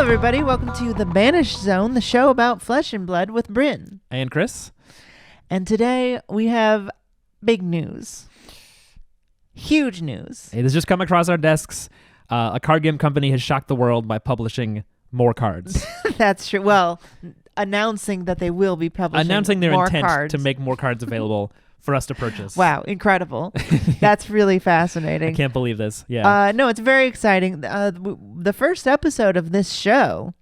everybody. Welcome to The Banished Zone, the show about flesh and blood with Bryn. And Chris. And today we have big news. Huge news. It has just come across our desks. A card game company has shocked the world by publishing more cards. That's true. Well, announcing that they will be publishing Announcing their more intent cards. to make more cards available for us to purchase. Wow, incredible. That's really fascinating. I can't believe this. Yeah. No, it's very exciting. The first episode of this show,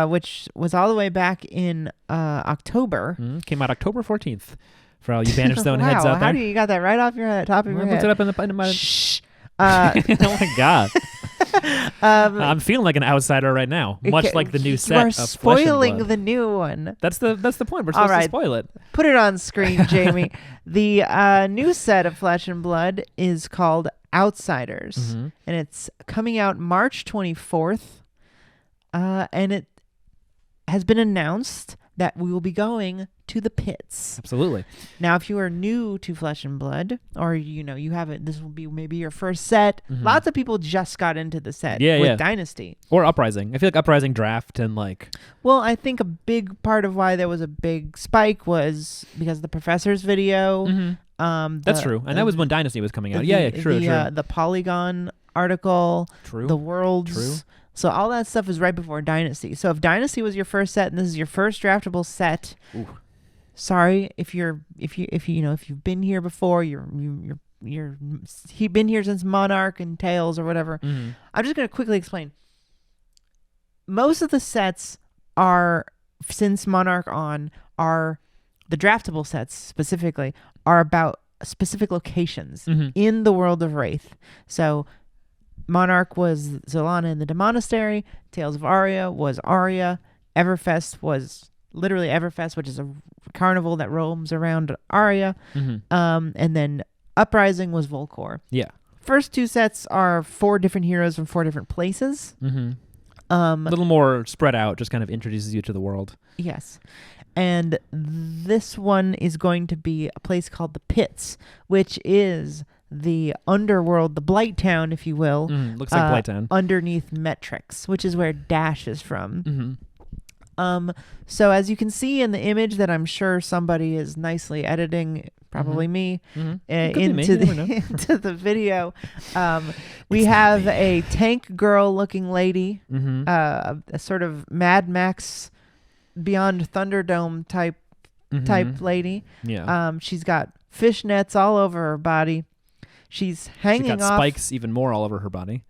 which was all the way back in October. Came out October 14th. For all you Banished Zone wow, heads out there. How do you got that right off your top of your head? Looked it up in my... Shh. Oh my God. I'm feeling like an outsider right now, much like the new set You are of Flesh and spoiling Blood. the new one. That's the point. We're All supposed right. to spoil it. Put it on screen, Jamie. The new set of Flesh and Blood is called Outsiders, and it's coming out March 24th, and it has been announced that we will be going to the pits. Absolutely. Now, if you are new to Flesh and Blood, or you haven't, this will be maybe your first set. Lots of people just got into the set with Dynasty Or Uprising. I feel like Uprising Draft and like... Well, I think a big part of why there was a big spike was because of the Professor's video. That's true. And that was when Dynasty was coming out. True. The Polygon article. True. The Worlds. True. So all that stuff is right before Dynasty. So if Dynasty was your first set and this is your first draftable set, sorry if you've been here before, you've been here since Monarch and Tales or whatever. I'm just going to quickly explain. Most of the sets are since Monarch are the draftable sets specifically are about specific locations in the world of Wraith. So Monarch was Zolana in the Demonastery. Tales of Aria was Aria. Everfest was literally Everfest, which is a carnival that roams around Aria. And then Uprising was Volcor. Yeah. First two sets are 4 different heroes from 4 different places. A little more spread out, just kind of introduces you to the world. Yes. And this one is going to be a place called the Pits, which is the underworld, the Blight Town, if you will. Looks like Blight Town. Underneath Metrix, which is where Dash is from. So as you can see in the image that I'm sure somebody is nicely editing, probably me, into the video, we have a tank girl looking lady, a sort of Mad Max Beyond Thunderdome type lady. Yeah. She's got fishnets all over her body. She's hanging off. She's got spikes even more all over her body.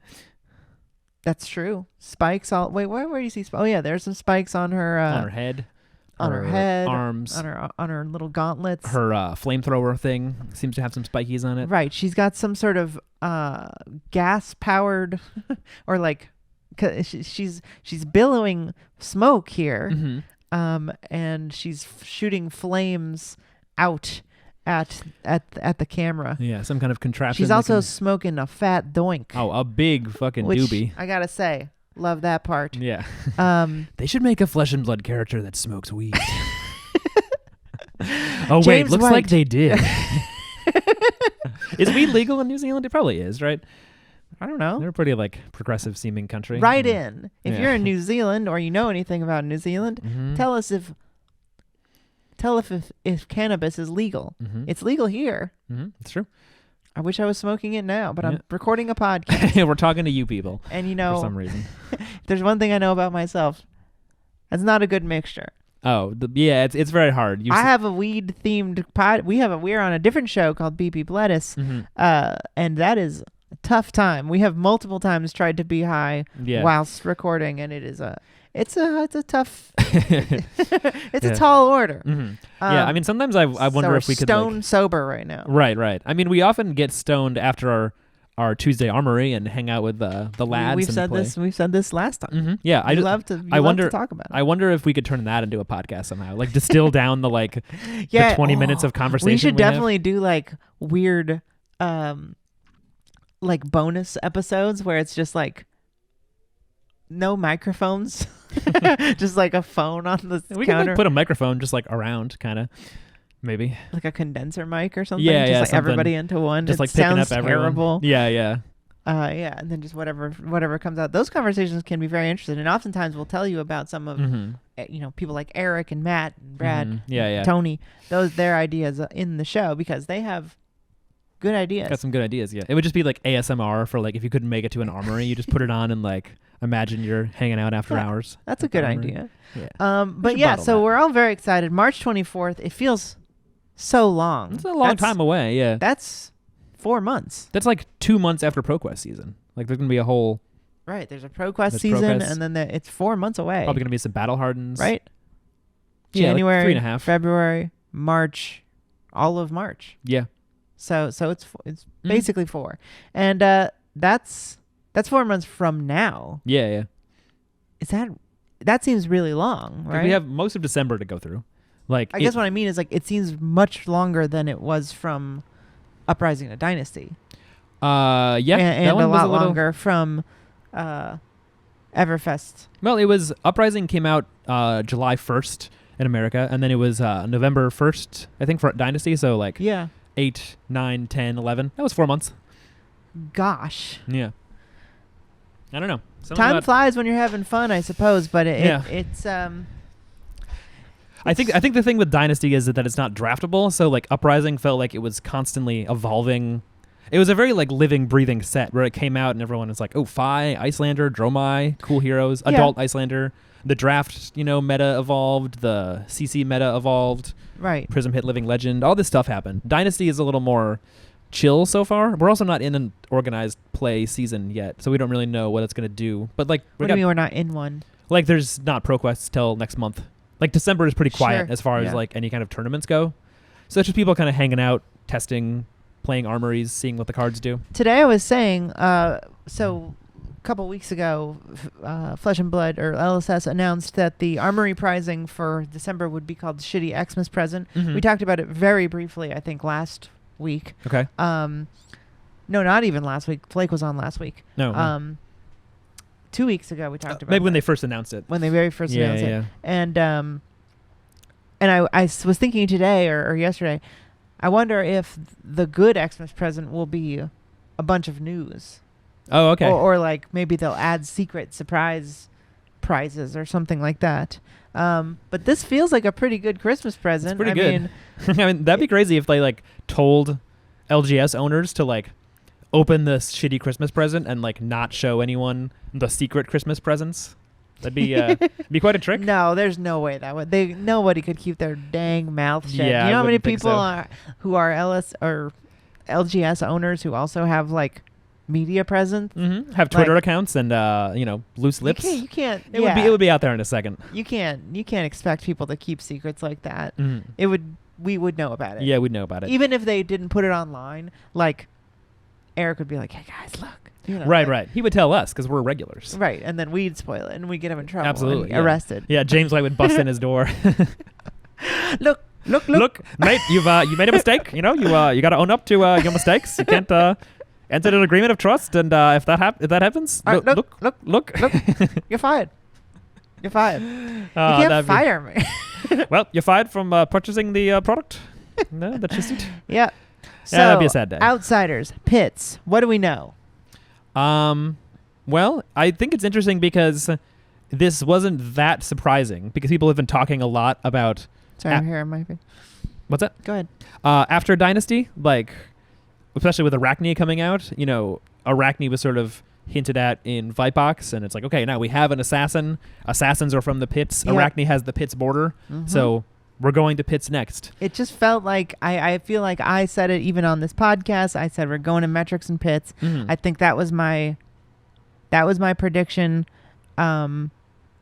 That's true. Spikes all. Wait, where do you see? Oh yeah, there's some spikes on her. On her head. On her head. Arms. On her little gauntlets. Her flamethrower thing seems to have some spikies on it. Right. She's got some sort of gas powered, or like, she's billowing smoke here, and she's shooting flames out at the camera. Yeah, some kind of contraption. She's also smoking a fat doink. Oh, a big fucking doobie. I gotta say, love that part. Yeah. They should make a Flesh and Blood character that smokes weed. Oh wait, James looks White. like they did. Is weed legal in New Zealand? It probably is, right? I don't know. They're a pretty like progressive seeming country. Write in if you're in New Zealand or you know anything about New Zealand. Tell us if cannabis is legal. It's legal here. It's true. I wish I was smoking it now, but I'm recording a podcast. We're talking to you people. And for some reason. There's one thing I know about myself. It's not a good mixture. Oh, it's very hard. I have a weed themed pod. We're on a different show called BP Lettuce, and that is a tough time. We have multiple times tried to be high whilst recording, and it's a tough it's a tall order. I mean, sometimes I wonder if we could stone sober right now. Right. I mean, we often get stoned after our Tuesday Armory and hang out with the lads. We've said this last time. Yeah, I love to talk about it. I wonder if we could turn that into a podcast somehow, like distill down the the 20 minutes of conversation. We should definitely do like weird like bonus episodes where it's just like no microphones, just like a phone on the we counter. Can like, put a microphone just like around, kind of, maybe like a condenser mic or something. Yeah, just like something. everybody into one. Just it like picking sounds up everyone. terrible. Yeah. Yeah, and then just whatever comes out. Those conversations can be very interesting, and oftentimes we'll tell you about some of people like Eric and Matt and Brad, and Tony. Their ideas in the show because they have good ideas. Got some good ideas. Yeah, it would just be like ASMR for like if you couldn't make it to an armory, you just put it on and like imagine you're hanging out after hours. That's a good idea. Yeah. But yeah, so we're all very excited. March 24th. It feels so long. It's a long time away. Yeah. That's 4 months. That's like 2 months after ProQuest season. Like there's gonna be a whole. Right. There's a ProQuest season, and then it's 4 months away. Probably gonna be some Battle Hardens. Right. Yeah, January, like 3.5. February, March, all of March. Yeah. So it's basically 4, and that's 4 months from now. Yeah. Is that seems really long, right? We have most of December to go through. Like I guess what I mean is like it seems much longer than it was from Uprising to Dynasty. Yeah, and that one a was lot longer from Everfest. Well, it was Uprising came out July 1st in America, and then it was November 1st, I think, for Dynasty. So like 8, 9, 10, 11. That was 4 months. Gosh. Yeah. I don't know. Time flies when you're having fun, I suppose, but it's I think the thing with Dynasty is that it's not draftable. So like Uprising felt like it was constantly evolving. It was a very like living, breathing set where it came out and everyone was like, oh, Fi, Icelander, Dromai, cool heroes, adult Icelander. The draft, meta evolved. The CC meta evolved. Right. Prism hit Living Legend. All this stuff happened. Dynasty is a little more chill so far. We're also not in an organized play season yet, so we don't really know what it's going to do. But like, what do you mean we're not in one? Like, there's not ProQuests till next month. Like, December is pretty quiet as far as like any kind of tournaments go. So it's just people kind of hanging out, testing, playing armories, seeing what the cards do. Today I was saying, so a couple weeks ago, Flesh and Blood or LSS announced that the armory prizing for December would be called Shitty Xmas Present. We talked about it very briefly, I think, last week. Okay. No, not even last week. Flake was on last week. No. 2 weeks ago we talked about maybe when they first announced it. When they very first announced it. And I was thinking today or yesterday, I wonder if the good Xmas present will be a bunch of news. Oh, okay. Or like maybe they'll add secret surprise prizes or something like that. But this feels like a pretty good Christmas present. It's pretty good. I mean, that'd be crazy if they like told LGS owners to like open this shitty Christmas present and like not show anyone the secret Christmas presents. That'd be quite a trick. No, there's no way that would. Nobody could keep their dang mouth shut. Yeah, you know how many people so. Who are LS or LGS owners who also have like media presence, have Twitter accounts and loose lips. You can't. It would be out there in a second. You can't expect people to keep secrets like that. We would know about it. Yeah, we'd know about it. Even if they didn't put it online, like Eric would be like, "Hey guys, look." Right. He would tell us because we're regulars. Right, and then we'd spoil it and we'd get him in trouble. Absolutely, and arrested. Yeah, James White would bust in his door. Look, mate, you made a mistake. You got to own up to your mistakes. You can't enter an agreement of trust, and if that happens, look, you're fired. You can't fire me. Well, you're fired from purchasing the product that you suit. Yeah. So, that'd be a sad day. Outsiders, pits. What do we know? Well, I think it's interesting because this wasn't that surprising because people have been talking a lot about. Sorry, I'm hearing my face. What's that? Go ahead. After Dynasty, like, especially with Arachne coming out, Arachne was sort of hinted at in Vipebox, and it's like, okay, now we have an assassin. Assassins are from the pits. Yep. Arachne has the pits border, so we're going to pits next. It just felt like I feel like I said it even on this podcast. I said we're going to metrics and pits. I think that was my prediction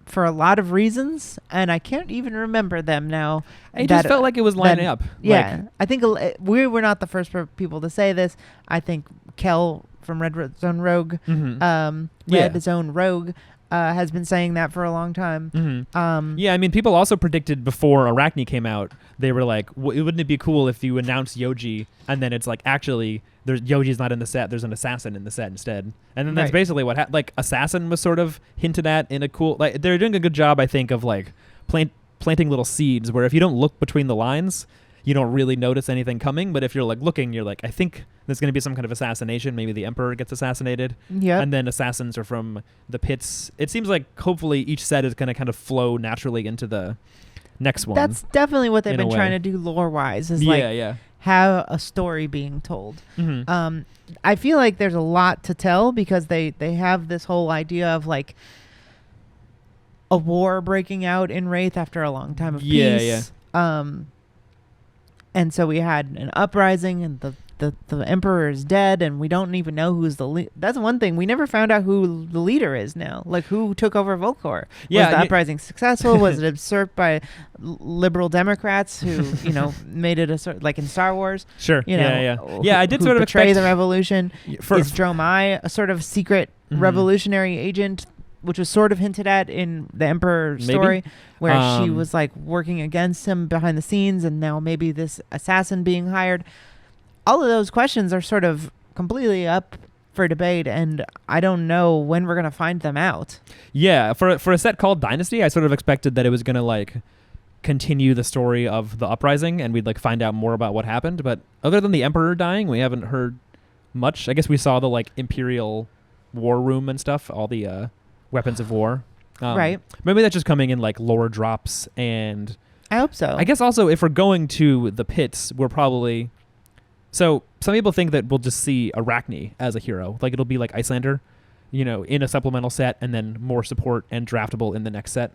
for a lot of reasons, and I can't even remember them now. It just felt like it was lining up. Yeah, I think we were not the first people to say this. I think Kel from Red Zone Rogue, Red Zone Rogue, has been saying that for a long time. I mean, people also predicted before Arachne came out, they were like, wouldn't it be cool if you announced Yoji, and then it's like, actually, Yoji's not in the set, there's an assassin in the set instead. And then that's basically what happened. Like, assassin was sort of hinted at in a cool, like, they're doing a good job, I think, of like planting little seeds where if you don't look between the lines, you don't really notice anything coming, but if you're like looking, you're like, I think There's going to be some kind of assassination. Maybe the Emperor gets assassinated. Yep. And then assassins are from the pits. It seems like hopefully each set is going to kind of flow naturally into the next one. That's definitely what they've in a been trying way. to do lore-wise, is yeah. have a story being told. Mm-hmm. I feel like there's a lot to tell because they have this whole idea of like a war breaking out in Wraith after a long time of peace. And so we had an uprising, and the Emperor is dead, and we don't even know who's the that's one thing. We never found out who the leader is now. Like, who took over Volcor? Yeah, Was the uprising successful? Was it usurped by liberal Democrats who, made it a sort like in Star Wars? Sure. Yeah, I did who sort of betray expect the revolution. For, Is Dromai a sort of secret revolutionary agent, which was sort of hinted at in the Emperor story, where she was like working against him behind the scenes, and now maybe this assassin being hired. All of those questions are sort of completely up for debate, and I don't know when we're going to find them out. Yeah, for a set called Dynasty, I sort of expected that it was going to like continue the story of the uprising, and we'd like find out more about what happened. But other than the Emperor dying, we haven't heard much. I guess we saw the like Imperial war room and stuff, all the weapons of war. Right. Maybe that's just coming in like lore drops, and I hope so. I guess also if we're going to the pits, we're probably... So some people think that we'll just see Arachne as a hero. Like, it'll be like Icelander, in a supplemental set, and then more support and draftable in the next set.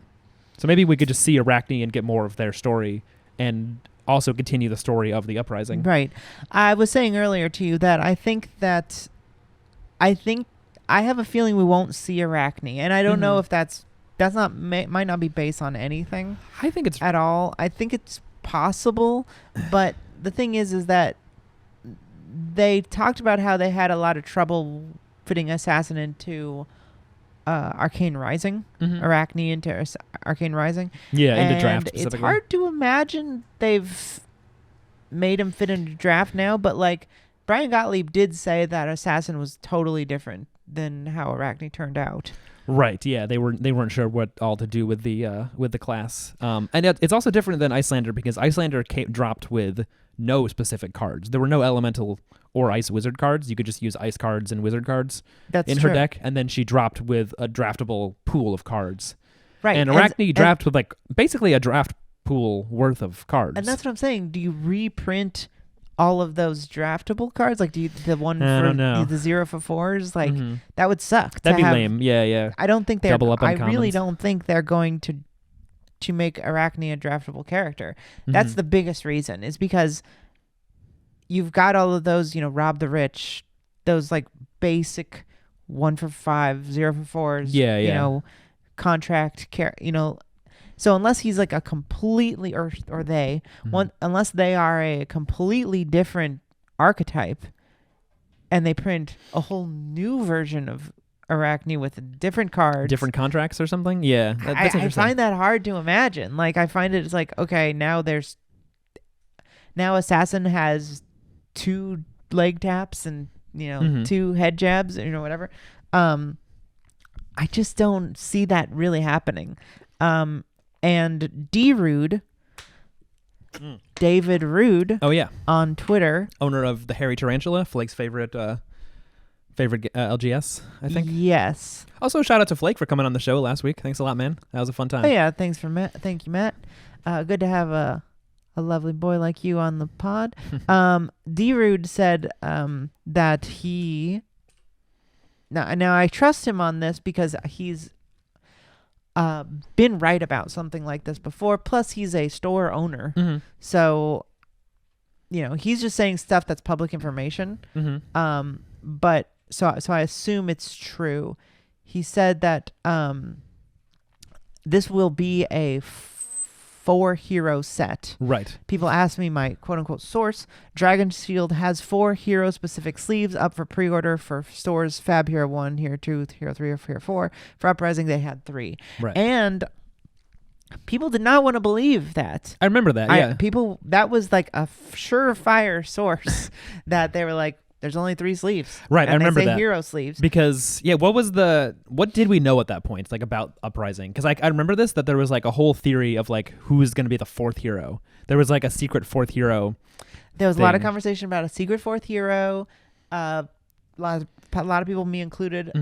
So maybe we could just see Arachne and get more of their story, and also continue the story of the uprising. Right. I was saying earlier to you that I have a feeling we won't see Arachne, and I don't know if that's might not be based on anything. I think it's at all. I think it's possible, but the thing is that they talked about how they had a lot of trouble fitting Assassin into Arcane Rising, Arachne into Arcane Rising. Yeah, and into draft specifically. It's hard to imagine they've made him fit into draft now, but like Brian Gottlieb did say that Assassin was totally different than how Arachne turned out. Right. Yeah, they weren't sure what all to do with the class. And it's also different than Icelander because Icelander dropped with no specific cards. There were no elemental or ice wizard cards. You could just use ice cards and wizard cards in her deck, and then she dropped with a draftable pool of cards. Right. And Arachne dropped with like basically a draft pool worth of cards. And that's what I'm saying. Do you reprint all of those draftable cards? Like, do you the one for the 0 for 4s? Like, that would suck. That'd be lame. Yeah. I don't think they're. Double up on I really commons. don't think they're going to make Arachne a draftable character. That's the biggest reason, is because you've got all of those, Rob the Rich, those like basic 1 for 5, 0 for 4s, contract so unless he's like a completely or they unless they are a completely different archetype and they print a whole new version of Arachne with different cards, different contracts or something. Yeah, that's I find that hard to imagine. Like, I find it's like, okay, now Assassin has 2 leg taps and 2 head jabs, whatever. I just don't see that really happening. And D-Rude, David Rude, on Twitter, owner of the Hairy Tarantula, Flake's favorite LGS, I think. Yes. Also, shout out to Flake for coming on the show last week. Thanks a lot, man. That was a fun time. Oh yeah, thank you, Matt. Good to have a lovely boy like you on the pod. D-Rude said that he... Now I trust him on this because he's been right about something like this before. Plus, he's a store owner. So, he's just saying stuff that's public information. But so I assume it's true. He said that this will be a 4-hero set. Right. People ask me my quote-unquote source. Dragon Shield has 4 hero-specific sleeves up for pre-order for stores. Fab Hero 1, Hero 2, Hero 3, or Hero 4. For Uprising, they had 3. Right. And people did not want to believe that. I remember that, yeah. That was like a surefire source that they were like, there's only 3 sleeves. Right, and I remember that. hero sleeves. Because, what did we know at that point, like, about Uprising? Because I remember that there was, like, a whole theory of, like, who's going to be the 4th hero. There was, like, a secret 4th hero There was a lot of thing. conversation about a secret fourth hero. A lot of people, me included,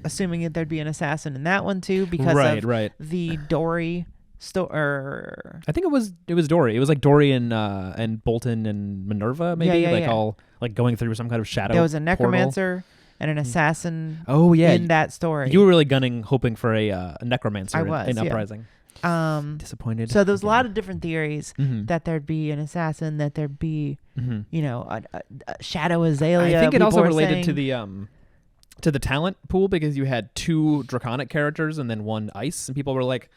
assuming that there'd be an assassin in that one too because of the Dory story. I think it was Dory. It was like Dory and Bolton and Minerva maybe all like going through some kind of shadow. There was a necromancer portal. and an assassin. Oh yeah, in that story. You were really hoping for a necromancer in Uprising. Disappointed. So there's a lot of different theories that there'd be an assassin, that there'd be, a Shadow Azalea. I think it also related to the talent pool because you had 2 draconic characters and then 1 ice, and people were like,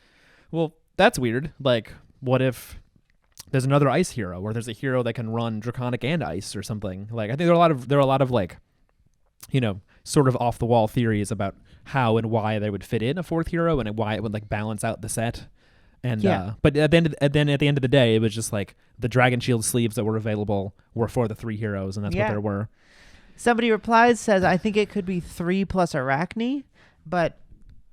well, that's weird. Like, what if there's another ice hero, or there's a hero that can run draconic and ice or something? Like, I think there are a lot of like, sort of off the wall theories about how and why they would fit in a 4th hero and why it would like balance out the set. And but at the end of the day, it was just like the Dragon Shield sleeves that were available were for the 3 heroes, and that's what there were. Somebody replies, says, I think it could be 3 plus Arachne, but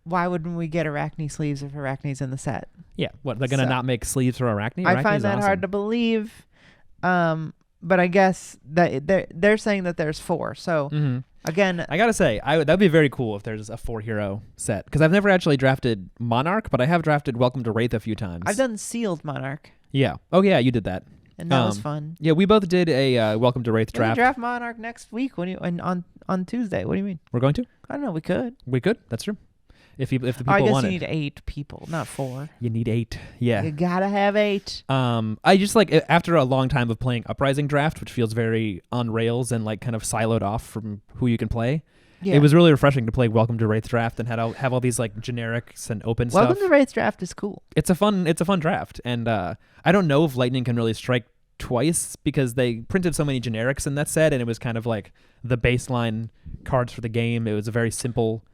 why wouldn't we get Arachne sleeves if Arachne's in the set? Yeah, what, they're gonna not make sleeves for Arachne? I find that hard to believe. But I guess that they're saying that there's 4. So again, I gotta say, that'd be very cool if there's a 4 hero set, because I've never actually drafted Monarch, but I have drafted Welcome to Wraith a few times. I've done Sealed Monarch. Yeah. Oh yeah, you did that. And that was fun. Yeah, we both did a Welcome to Wraith draft. We draft Monarch next week on Tuesday. What do you mean? We're going to? I don't know. We could. We could. That's true. If the people I guess want you need 8 people, not 4. You need 8. Yeah. You gotta have 8. I just like after a long time of playing Uprising Draft, which feels very on rails and like kind of siloed off from who you can play. Yeah. It was really refreshing to play Welcome to Wraith Draft and have all these like generics and open stuff. Welcome to Wraith Draft is cool. It's a fun draft, and I don't know if Lightning can really strike twice because they printed so many generics in that set, and it was kind of like the baseline cards for the game. It was a very simple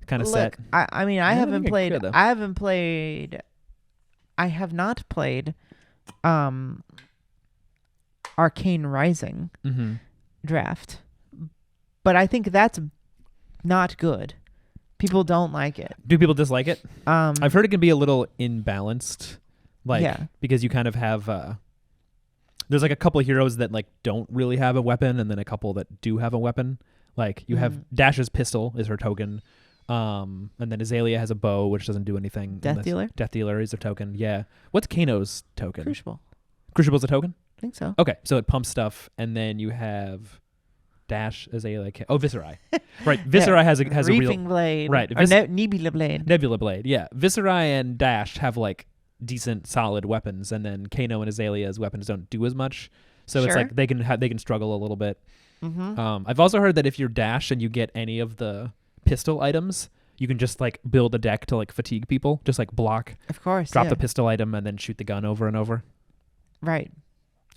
kind of set. I mean, I have not played Arcane Rising draft, but I think that's not good. People don't like it. Do people dislike it? I've heard it can be a little imbalanced, because you kind of have there's like a couple of heroes that like don't really have a weapon, and then a couple that do have a weapon. Like you have Dash's pistol is her token. And then Azalea has a bow, which doesn't do anything. Death Dealer is a token. Yeah. What's Kano's token? Crucible. Crucible's a token? I think so. Okay, so it pumps stuff, and then you have Dash, Azalea. Viscerai. Right. Viscerai has a Reaping real Blade. Right. Nebula Blade. Nebula Blade. Yeah. Viscerai and Dash have like decent, solid weapons, and then Kano and Azalea's weapons don't do as much. So it's like they can struggle a little bit. I've also heard that if you're Dash and you get any of the pistol items, you can just like build a deck to like fatigue people, just like block, of course, drop the pistol item and then shoot the gun over and over. Right.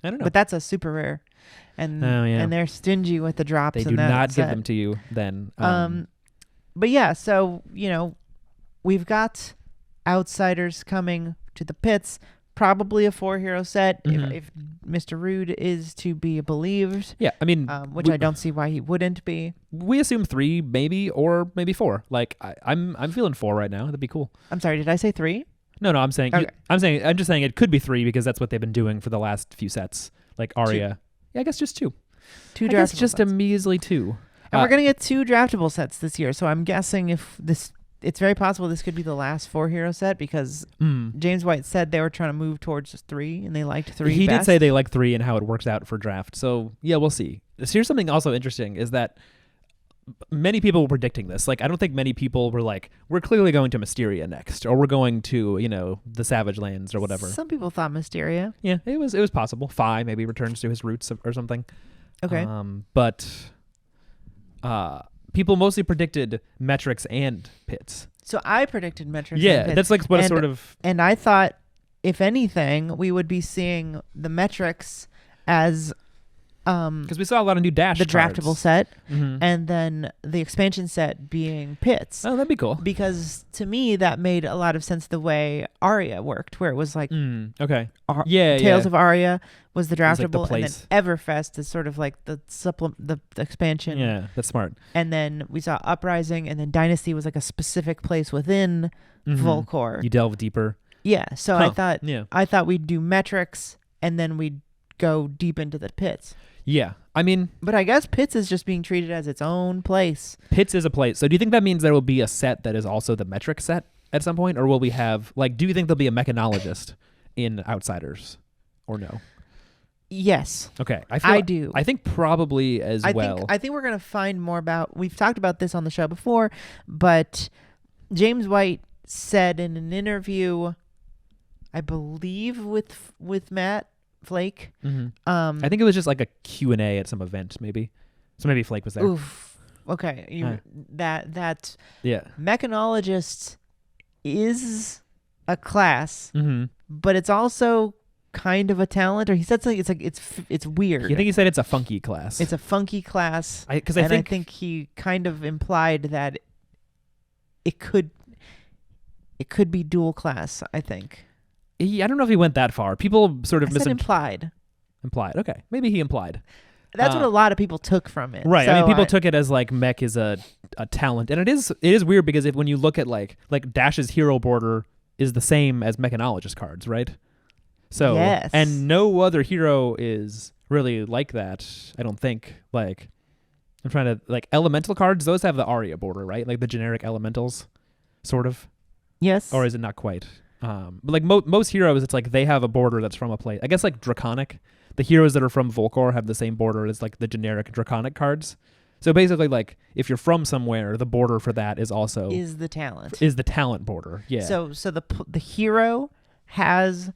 I don't know, but that's a super rare, and and they're stingy with the drops. They do not give them to you then. But yeah, so we've got Outsiders coming to the pits. Probably a 4-hero set if Mr. Rude is to be believed. Yeah, I mean, which I don't see why he wouldn't be. We assume 3, maybe, or maybe 4. Like I'm feeling 4 right now. That'd be cool. I'm sorry, did I say 3? No, I'm saying okay. I'm just saying it could be 3 because that's what they've been doing for the last few sets. Like Arya. 2. Yeah, I guess just 2. 2 draftable. I guess just sets. A measly 2. And we're gonna get 2 draftable sets this year. So I'm guessing it's very possible this could be the last 4-hero set because James White said they were trying to move towards 3 and they liked 3 He best. did say they like 3 and how it works out for draft. So yeah, we'll see. Here's something also interesting is that many people were predicting this. Like I don't think many people were like, we're clearly going to Mysteria next, or we're going to, the Savage Lands or whatever. Some people thought Mysteria. Yeah, it was possible. Fi maybe returns to his roots or something. Okay. But people mostly predicted metrics and pits. So I predicted metrics. Yeah, and pits. that's like what a sort of. And I thought, if anything, we would be seeing the metrics as because we saw a lot of new Dash the cards. draftable set, and then the expansion set being pits. Oh, that'd be cool. Because to me, that made a lot of sense the way Arya worked, where it was like, okay, Tales of Arya was the draftable, like the and then Everfest is sort of like the expansion. Yeah, that's smart. And then we saw Uprising, and then Dynasty was like a specific place within Volcor. You delve deeper. Yeah, so I thought we'd do metrics, and then we'd go deep into the pits. Yeah. I mean, But I guess pits is just being treated as its own place. pits is a place. So do you think that means there will be a set that is also the metric set at some point? Or will we have, like, do you think there'll be a mechanologist in Outsiders? Or no? Yes, Okay. I do. I think probably as well. I think we're going to find more about, we've talked about this on the show before, but James White said in an interview, I believe with Matt Flake. I think it was just like a Q&A at some event, maybe. So maybe Flake was there. Oof. Okay. That Yeah. mechanologist is a class, Mm-hmm. but it's also kind of a talent. Or he said something. It's like it's weird. I think he said it's a funky class. It's a funky class. I think he kind of implied that it could be dual class. I think. I don't know if he went that far. People sort of I said implied. Implied. Okay. Maybe he implied. That's what a lot of people took from it. Right. So I mean, people took it as like mech is a talent. And it is weird because when you look at like Dash's hero border is the same as mechanologist cards, right? So, yes. And no other hero is really like that, I don't think. Like, I'm trying to, like, elemental cards, those have the Aria border, right? Like the generic elementals, sort of. Yes. Or is it not quite? But like most heroes, it's like they have a border that's from a place. I guess like Draconic, the heroes that are from Volkor have the same border as like the generic Draconic cards. So basically, like, if you're from somewhere, the border for that is also... Is the talent. Is the talent border, yeah. So the hero has...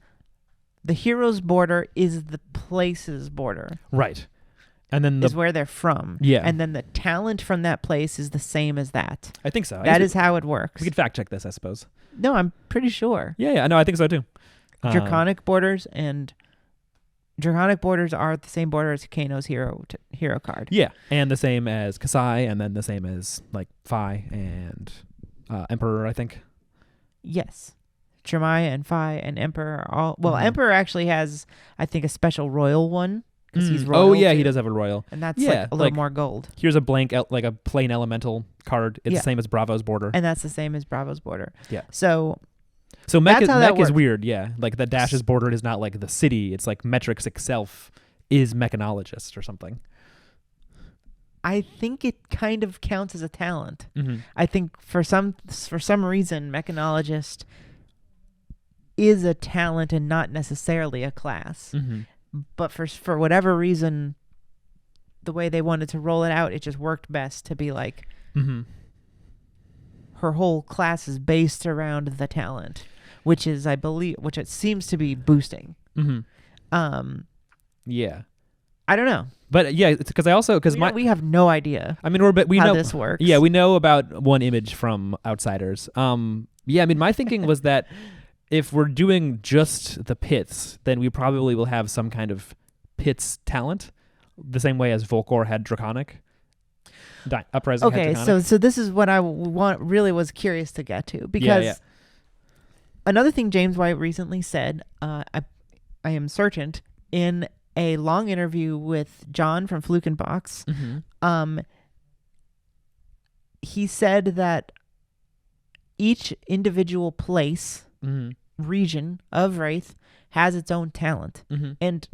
The hero's border is the place's border. Right. And then is where they're from. Yeah. And then the talent from that place is the same as that. I think so. That is how it works. We could fact check this, I suppose. No, I'm pretty sure. Yeah. No, I think so too. Draconic borders are the same border as Kano's hero card. Yeah. And the same as Kasai, and then the same as like Phi and Emperor, I think. Yes. Tremai and Phi and Emperor are all... Well, Emperor actually has, I think, a special royal one. Because he's royal. Oh, yeah, too. He does have a royal. And that's like a little more gold. Here's a blank, like a plain elemental card. It's the same as Bravo's border. And that's the same as Bravo's border. Yeah. So mech works. is weird, yeah. Like the Dash's border is not like the city. It's like Metrix itself is mechanologist or something. I think it kind of counts as a talent. Mm-hmm. I think for some reason, mechanologist is a talent and not necessarily a class. Mm-hmm. But for whatever reason, the way they wanted to roll it out, it just worked best to be like, her whole class is based around the talent, which is, I believe, which it seems to be boosting. Mm-hmm. Yeah. I don't know. But yeah, it's because we have no idea. I mean, we how know this works. Yeah, we know about one image from Outsiders. Yeah, I mean, my thinking was that if we're doing just the pits, then we probably will have some kind of pits talent, the same way as Volkor had Draconic. Uprising. Okay, so this is what I really was curious to get to, because another thing James White recently said, I am certain, in a long interview with John from Flukenbox, he said that each individual place, region of Wraith has its own talent. And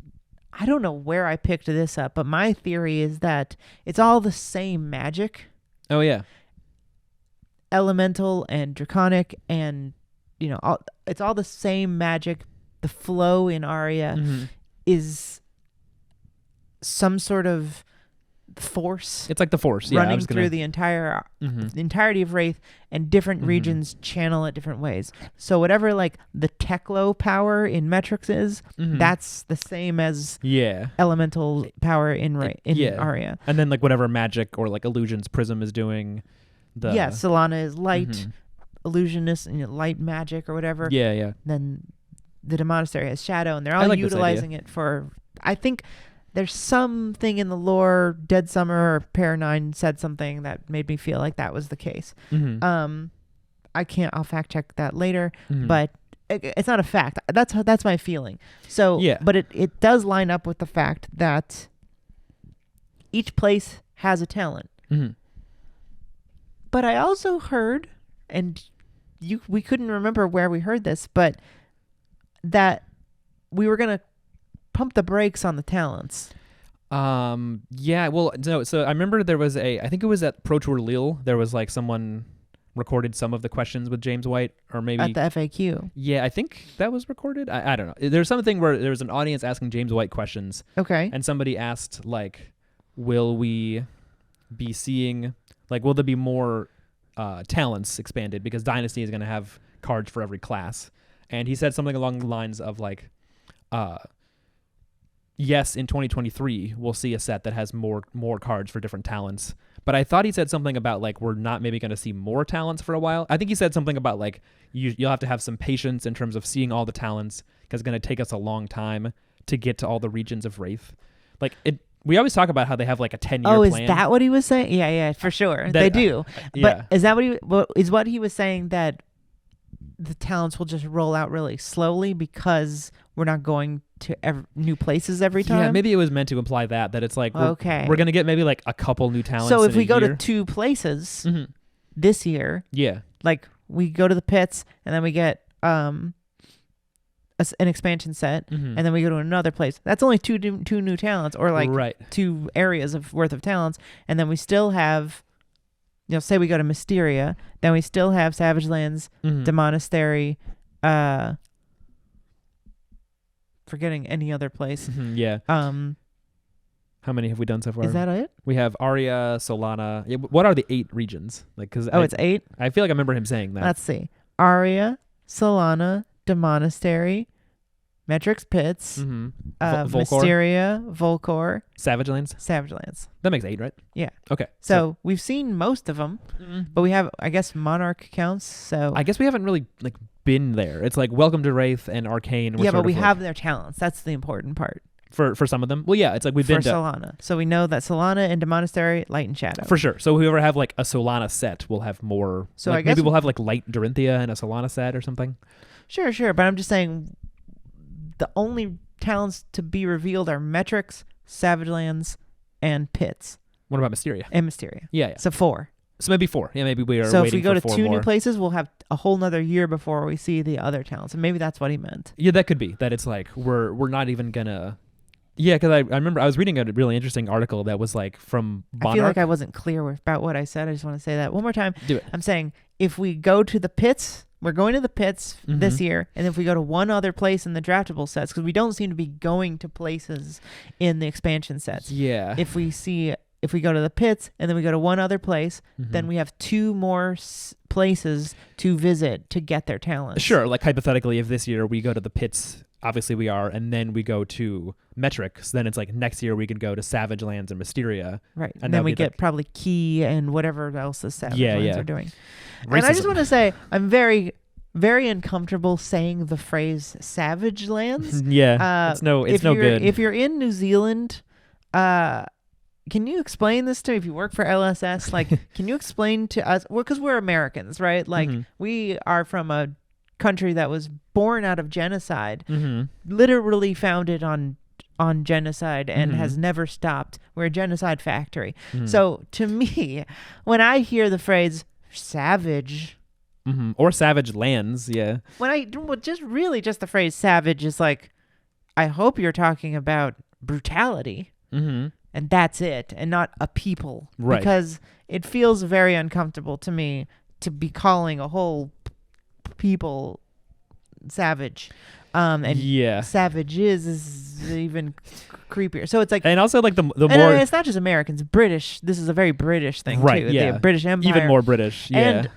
I don't know where I picked this up, but my theory is that it's all the same magic. Oh, yeah. Elemental and Draconic, and, it's all the same magic. The flow in Aria is some sort of force. It's like the force, running through the entirety of Wraith, and different regions channel it different ways. So whatever like the Teklo power in Metrix is, that's the same as elemental power in Aria. And then like whatever magic or like illusions Prism is doing. Solana is light, illusionist and light magic or whatever. Yeah. Then the Demonastery has shadow, and they're all utilizing it for. I think there's something in the lore. Dead Summer or Pair 9 said something that made me feel like that was the case. I'll fact check that later, but it's not a fact. That's my feeling. So, but it does line up with the fact that each place has a talent. But I also heard, and we couldn't remember where we heard this, but that we were going to pump the brakes on the talents. Yeah, well, no, so I remember there was I think it was at Pro Tour Lille, there was like someone recorded some of the questions with James White, or maybe At the FAQ. Yeah, I think that was recorded. I don't know. There's something where there was an audience asking James White questions, Okay. and somebody asked like, will we be seeing, like, will there be more talents expanded because Dynasty is going to have cards for every class? And he said something along the lines of like, yes, in 2023 we'll see a set that has more cards for different talents. But I thought he said something about like we're not maybe going to see more talents for a while. I think he said something about like you'll have to have some patience in terms of seeing all the talents because it's going to take us a long time to get to all the regions of Wraith. Like we always talk about how they have like a 10-year plan. Oh, is that what he was saying? Yeah, for sure. They do. Yeah. But is that what he was saying, that the talents will just roll out really slowly because we're not going to new places every time? Yeah, maybe it was meant to imply that it's like we're going to get maybe like a couple new talents. So if we go year. to 2 places this year, yeah, like we go to the pits and then we get an expansion set, and then we go to another place. That's only two new talents, or like 2 areas worth of talents, and then we still have, say we go to Mysteria, then we still have Savage Lands, the Monastery, forgetting any other place. Yeah. How many have we done so far? Is that it? We have Aria, Solana. Yeah, what are the 8 regions? Like, it's 8? I feel like I remember him saying that. Let's see. Aria, Solana, the Monastery, Metrix Pits, Volcor? Mysteria, Volcor, Savage Lands. That makes 8, right? Yeah. Okay. So we've seen most of them, but we have, I guess, Monarch counts. So I guess we haven't really like been there. It's like Welcome to Wraith and Arcane. Yeah, but we have their talents. That's the important part. For some of them. Well, yeah, it's like we've been to Solana. So we know that Solana and the Monastery, Light and Shadow. For sure. So whoever have like a Solana set will have more. So like I guess maybe we'll have like Light Dorinthia and a Solana set or something. Sure. But I'm just saying the only talents to be revealed are Metrix, Savage Lands, and Pits. What about Mysteria? And Mysteria. Yeah. So 4. So maybe 4. Yeah, maybe we are. So if we go to 4 2 more new places, we'll have a whole nother year before we see the other talents. And maybe that's what he meant. Yeah, that could be. That it's like we're not even gonna. Yeah, because I remember I was reading a really interesting article that was like from Monarch. I feel like I wasn't clear about what I said. I just want to say that one more time. Do it. I'm saying if we go to the pits, we're going to the pits this year, and if we go to one other place in the draftable sets, because we don't seem to be going to places in the expansion sets. Yeah. If we go to the pits and then we go to one other place, then we have 2 more places to visit to get their talents. Sure. Like hypothetically, if this year we go to the pits, obviously we are, and then we go to Metrix, then it's like next year we could go to Savage Lands and Mysteria. Right. And then we get probably Key and whatever else the Savage Lands are doing. Racism. And I just want to say, I'm very, very uncomfortable saying the phrase Savage Lands. Yeah. It's no good. If you're in New Zealand, can you explain this to me? If you work for LSS, like, can you explain to us? Well, because we're Americans, right? Like, we are from a country that was born out of genocide, literally founded on genocide, and has never stopped. We're a genocide factory. So to me, when I hear the phrase savage, or Savage Lands, just the phrase savage is like, I hope you're talking about brutality. And that's it, and not a people. Right. Because it feels very uncomfortable to me to be calling a whole people savage. And savages is even creepier. So it's like, and also like the more, it's not just Americans, British. This is a very British thing, right? Too. Yeah, the British Empire, even more British. Yeah, and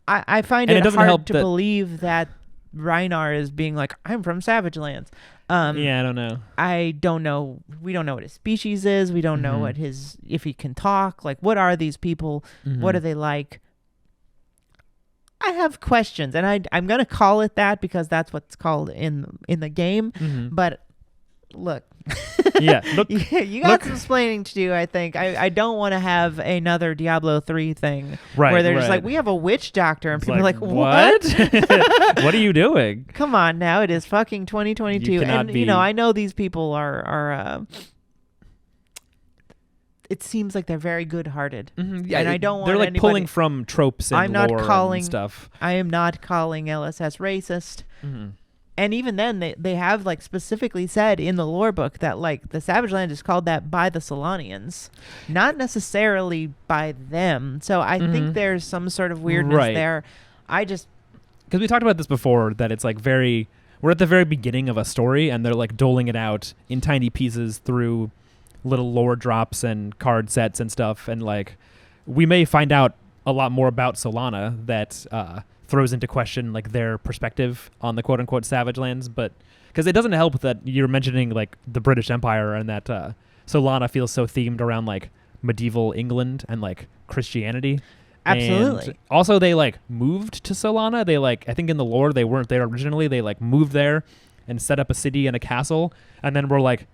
I find it hard to believe that Reinar is being like, I'm from Savage Lands. I don't know. I don't know. We don't know what his species is. We don't know what if he can talk. Like, what are these people? What are they like? I have questions, and I'm gonna call it that because that's what's called in the game. But look, you got some explaining to do. I think I don't want to have another Diablo 3 thing where they're just like, we have a witch doctor, and people are like, what? What are you doing? Come on now, it is fucking 2022, and I know these people are it seems like they're very good-hearted, yeah, and I don't want. They're like pulling from tropes and lore and stuff. I am not calling LSS racist. And even then, they have like specifically said in the lore book that like the Savage Land is called that by the Solanians, not necessarily by them. So I think there's some sort of weirdness there. I just, because we talked about this before, that it's like we're at the very beginning of a story, and they're like doling it out in tiny pieces through little lore drops and card sets and stuff, and like we may find out a lot more about Solana that throws into question like their perspective on the quote-unquote Savage Lands, but because it doesn't help that you're mentioning like the British Empire and that Solana feels so themed around like medieval England and like Christianity. absolutely. And also they like moved to Solana. They like, I think in the lore they weren't there originally. They like moved there and set up a city and a castle, and then we're like,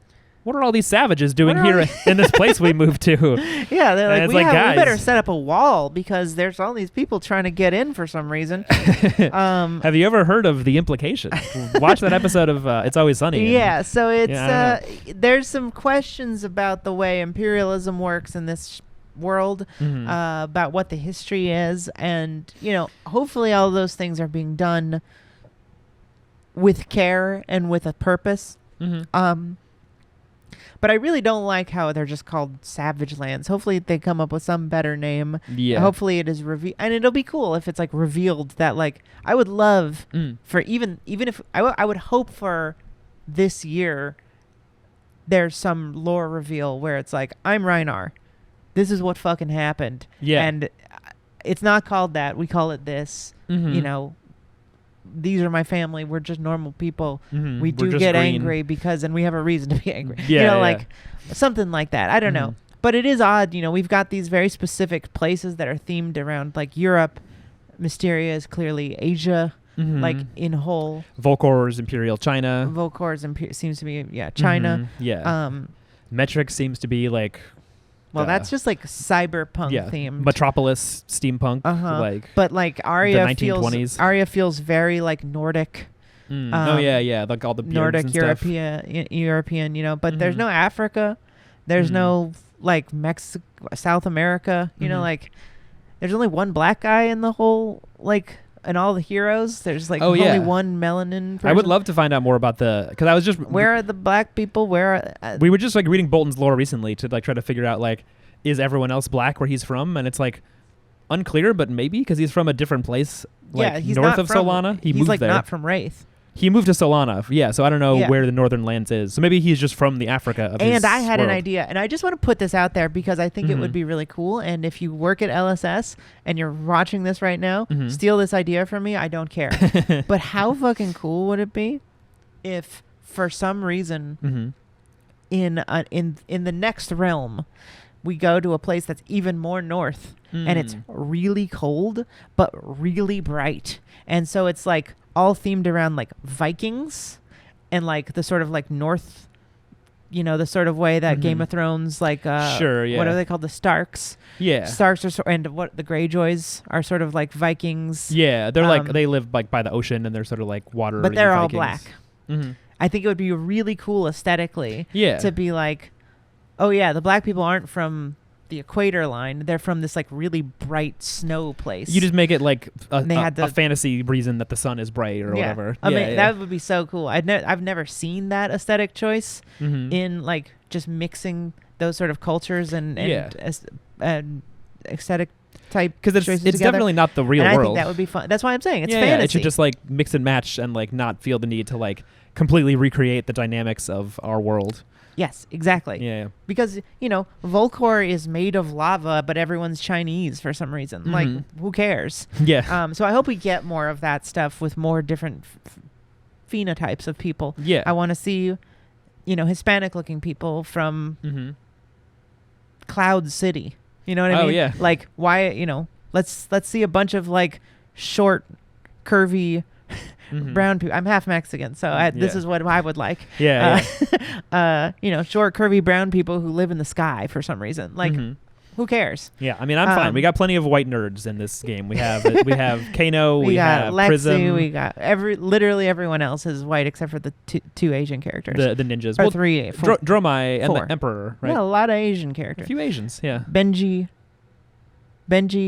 what are all these savages doing here in this place we moved to? Yeah, they're like, we guys, better set up a wall because there's all these people trying to get in for some reason. Have you ever heard of The Implication? Watch that episode of It's Always Sunny. Yeah, so it's there's some questions about the way imperialism works in this world, about what the history is, and hopefully all of those things are being done with care and with a purpose. But I really don't like how they're just called Savage Lands. Hopefully they come up with some better name. Yeah. Hopefully it is revealed, and it'll be cool if it's like revealed that like I would love for even if I would hope for this year there's some lore reveal where it's like, I'm Reinar. This is what fucking happened. Yeah. And it's not called that. We call it this. These are my family. We're just normal people. We do get angry because, and we have a reason to be angry. Yeah, something like that. I don't know. But it is odd. We've got these very specific places that are themed around like Europe. Mysteria is clearly Asia, like in whole. Volcor's Imperial China. Volcor's seems to be, China. Metric seems to be like. Well, that's just like cyberpunk themed. Metropolis, steampunk, but like Aria the 1920s. feels very like Nordic. Like all the Nordic European, but there's no Africa, there's no like Mexico, South America, like there's only one black guy in the whole like. And all the heroes, there's like only one melanin person. I would love to find out more about because I was just... Where are the black people? Where are... we were just like reading Bolton's lore recently to like try to figure out like, is everyone else black where he's from? And it's like unclear, but maybe because he's from a different place, like he's north of Solana. He's like there. not from Wraith. He moved to Solana, so I don't know where the Northern Lands is. So maybe he's just from the Africa of his And I had world. an idea, and I just want to put this out there because I think it would be really cool. And if you work at LSS and you're watching this right now, steal this idea from me. I don't care. But how fucking cool would it be if, for some reason, in the next realm, we go to a place that's even more north, and it's really cold but really bright, and so it's like all themed around like Vikings and like the sort of like north, the sort of way that Game of Thrones like what are they called, the Starks? Starks are and what the Greyjoys are sort of like Vikings. They're like they live like by the ocean and they're sort of like water, but they're all Vikings. black. I think it would be really cool aesthetically to be like, oh yeah, the black people aren't from the equator line, they're from this like really bright snow place. You just make it like a fantasy reason that the sun is bright or whatever. I mean, that would be so cool. I've never seen that aesthetic choice in like just mixing those sort of cultures and aesthetic type, because it's definitely not the real and world. I think that would be fun. That's why I'm saying it's fantasy. Yeah, it should just like mix and match and like not feel the need to like completely recreate the dynamics of our world. Yes, exactly. Yeah. Because, Volcor is made of lava, but everyone's Chinese for some reason. Like, who cares? Yeah. So I hope we get more of that stuff with more different phenotypes of people. Yeah. I want to see, Hispanic-looking people from Cloud City. You know what I mean? Oh, yeah. Like, why, let's see a bunch of, like, short, curvy... brown people. I'm half Mexican, so this is what I would like. Yeah. Short, curvy brown people who live in the sky for some reason. Like, who cares? Yeah, I mean, I'm fine. We got plenty of white nerds in this game. We have Kano. We got have Lexi. Prism. We got literally everyone else is white except for the two Asian characters. The ninjas. Or three. Dromai and four. the Emperor. Right. Yeah, a lot of Asian characters. A few Asians. Yeah. Benji,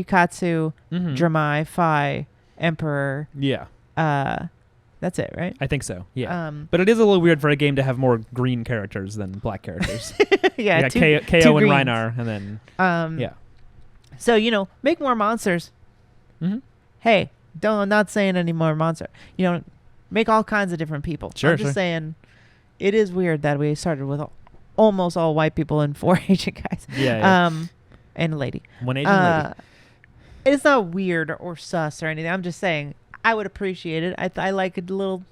Katsu, Dromai, Phi, Emperor. Yeah. That's it, right? I think so. Yeah. But it is a little weird for a game to have more green characters than black characters. Yeah. You got two KO and greens. Reinar, and then yeah. So make more monsters. Mm-hmm. Hey, I'm not saying any more monster. Make all kinds of different people. Sure, I'm just sure. saying, it is weird that we started with almost all white people and 4 Asian guys. Yeah. And a lady. One Asian lady. It's not weird or sus or anything. I'm just saying I would appreciate it. I like it a little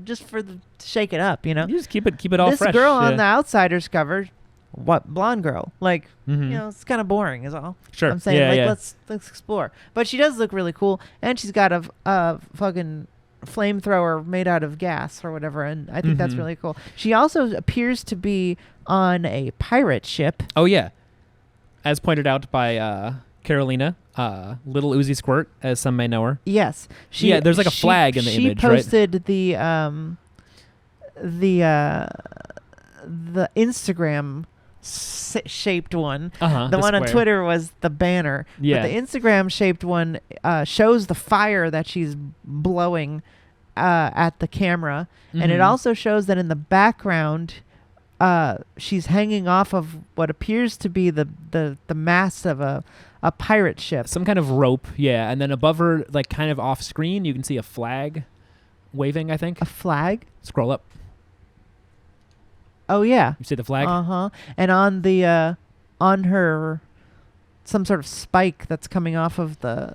just to shake it up. You just keep it all this fresh. girl on the Outsiders cover, blonde girl, like Mm-hmm. it's kind of boring is all. Sure. I'm saying yeah. let's explore. But she does look really cool, and she's got a fucking flamethrower made out of gas or whatever, and I think that's Mm-hmm. really cool. She also appears to be on a pirate ship. Oh yeah, as pointed out by Carolina, Little Uzi Squirt, as some may know her. Yes, there's like a flag in the image, right? She posted the Instagram shaped one. The one on square. Twitter was the banner. Yeah. But the Instagram shaped one shows the fire that she's blowing at the camera, and it Mhm. also shows that in the background she's hanging off of what appears to be the mast of a pirate ship. Some kind of rope, yeah, and then above her, like kind of off screen, you can see a flag waving, I think. A flag? Scroll up. Oh yeah. You see the flag? Uh-huh. And on the on her some sort of spike that's coming off of the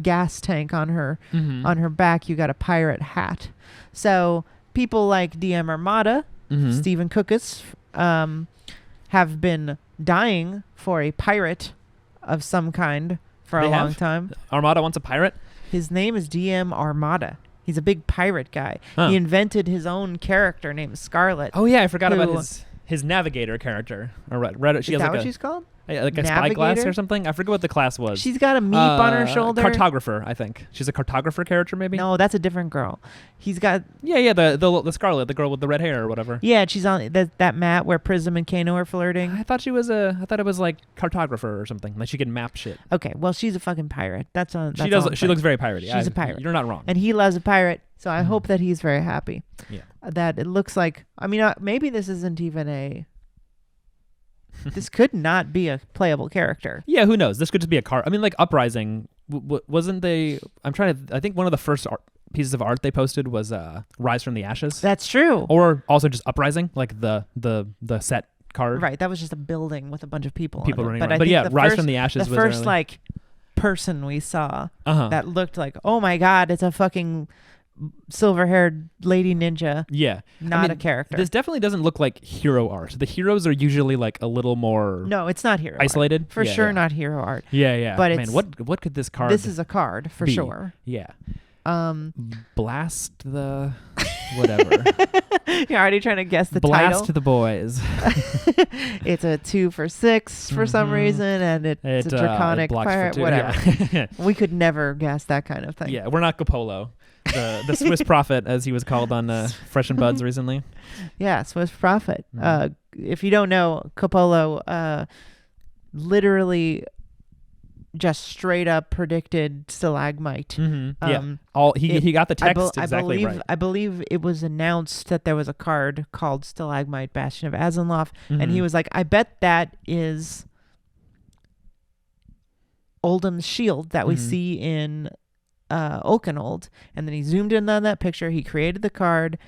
gas tank on her Mhm. on her back, you got a pirate hat. So people like DM Armada, Mhm. Stephen Cookus, have been dying for a pirate of some kind for They a long have? time. Armada wants a pirate? His name is DM Armada. He's a big pirate guy. Huh. He invented his own character named Scarlet. Oh yeah, I forgot about Who- his navigator character. Or what? She Is has that like what a she's called? like a spyglass Navigator? or something. I forget what the class was. She's got a meep on her shoulder. Cartographer, I think. She's a cartographer character, maybe. No, that's a different girl. He's got Yeah. The Scarlet, the girl with the red hair or whatever. she's on that mat where Prism and Kano are flirting. I thought it was like cartographer or something. Like she could map shit. Okay, well she's a fucking pirate. That's on. She that's does. all I'm She saying. looks very piratey. She's a pirate. You're not wrong. And he loves a pirate, so I Mhm. hope that he's very happy. Yeah. That it looks like. I mean, maybe this isn't even a. This could not be a playable character. Yeah, who knows? This could just be a card. I mean, like Uprising, wasn't they? I think one of the first pieces of art they posted was Rise from the Ashes. That's true. Or also just Uprising, like the set card. Right, that was just a building with a bunch of people. People on it. running But around. I But think yeah, the Rise first, from the Ashes the was first early. like person we saw Uh-huh. that looked like, oh my god, it's a fucking silver-haired lady ninja, Yeah. not a character. This definitely doesn't look like hero art. The heroes are usually like a little more No, it's not hero art. isolated. For Yeah, sure, yeah. not hero art. Yeah, yeah. But Man, it's- what could this card This is a card for be? sure. Yeah. Um, Blast the whatever. you're already trying to guess the Blast title. the boys. It's a 2 for 6 for some Mhm. reason, and it's a draconic blocks for pirate. two. Whatever. Yeah. We could never guess that kind of thing. Yeah, we're not Capolo. The Swiss prophet, as he was called on Fresh and Buds recently. Yeah, Swiss Prophet. Mhm. If you don't know, Capolo literally just straight up predicted stalagmite. Mm-hmm. Yeah, Um, he got the text I exactly believe, right. I believe it was announced that there was a card called Stalagmite Bastion of Azenloth, and he Mhm. was like, I bet that is Oldham's shield that we Mhm. see in Oakenold. And then he zoomed in on that picture, he created the card,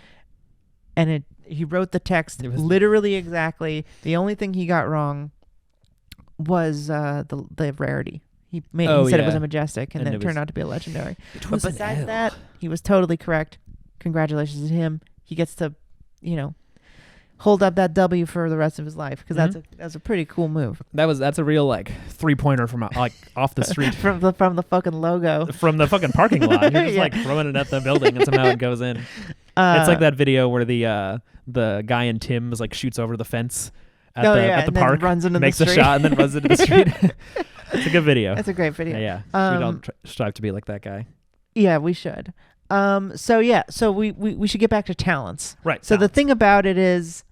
and he wrote the text It was- literally exactly. The only thing he got wrong was the rarity. He said it was yeah. a majestic, and And then it it turned was- out to be a legendary. It But was an besides L. that, he was totally correct. Congratulations to him. He gets to, hold up that W for the rest of his life, because that's a pretty cool move that's a real like 3-pointer from like off the street. from the fucking logo. From the fucking parking lot. You're just Yeah. like throwing it at the building and somehow it goes in. It's like that video where the guy in Tim's like shoots over the fence at the and then park, runs into makes the a street. shot and then runs into the street. It's a good video. That's a great video. Yeah. We'd all strive to be like that guy. Yeah, we should. So we should get back to talents. Right. So the thing about it is,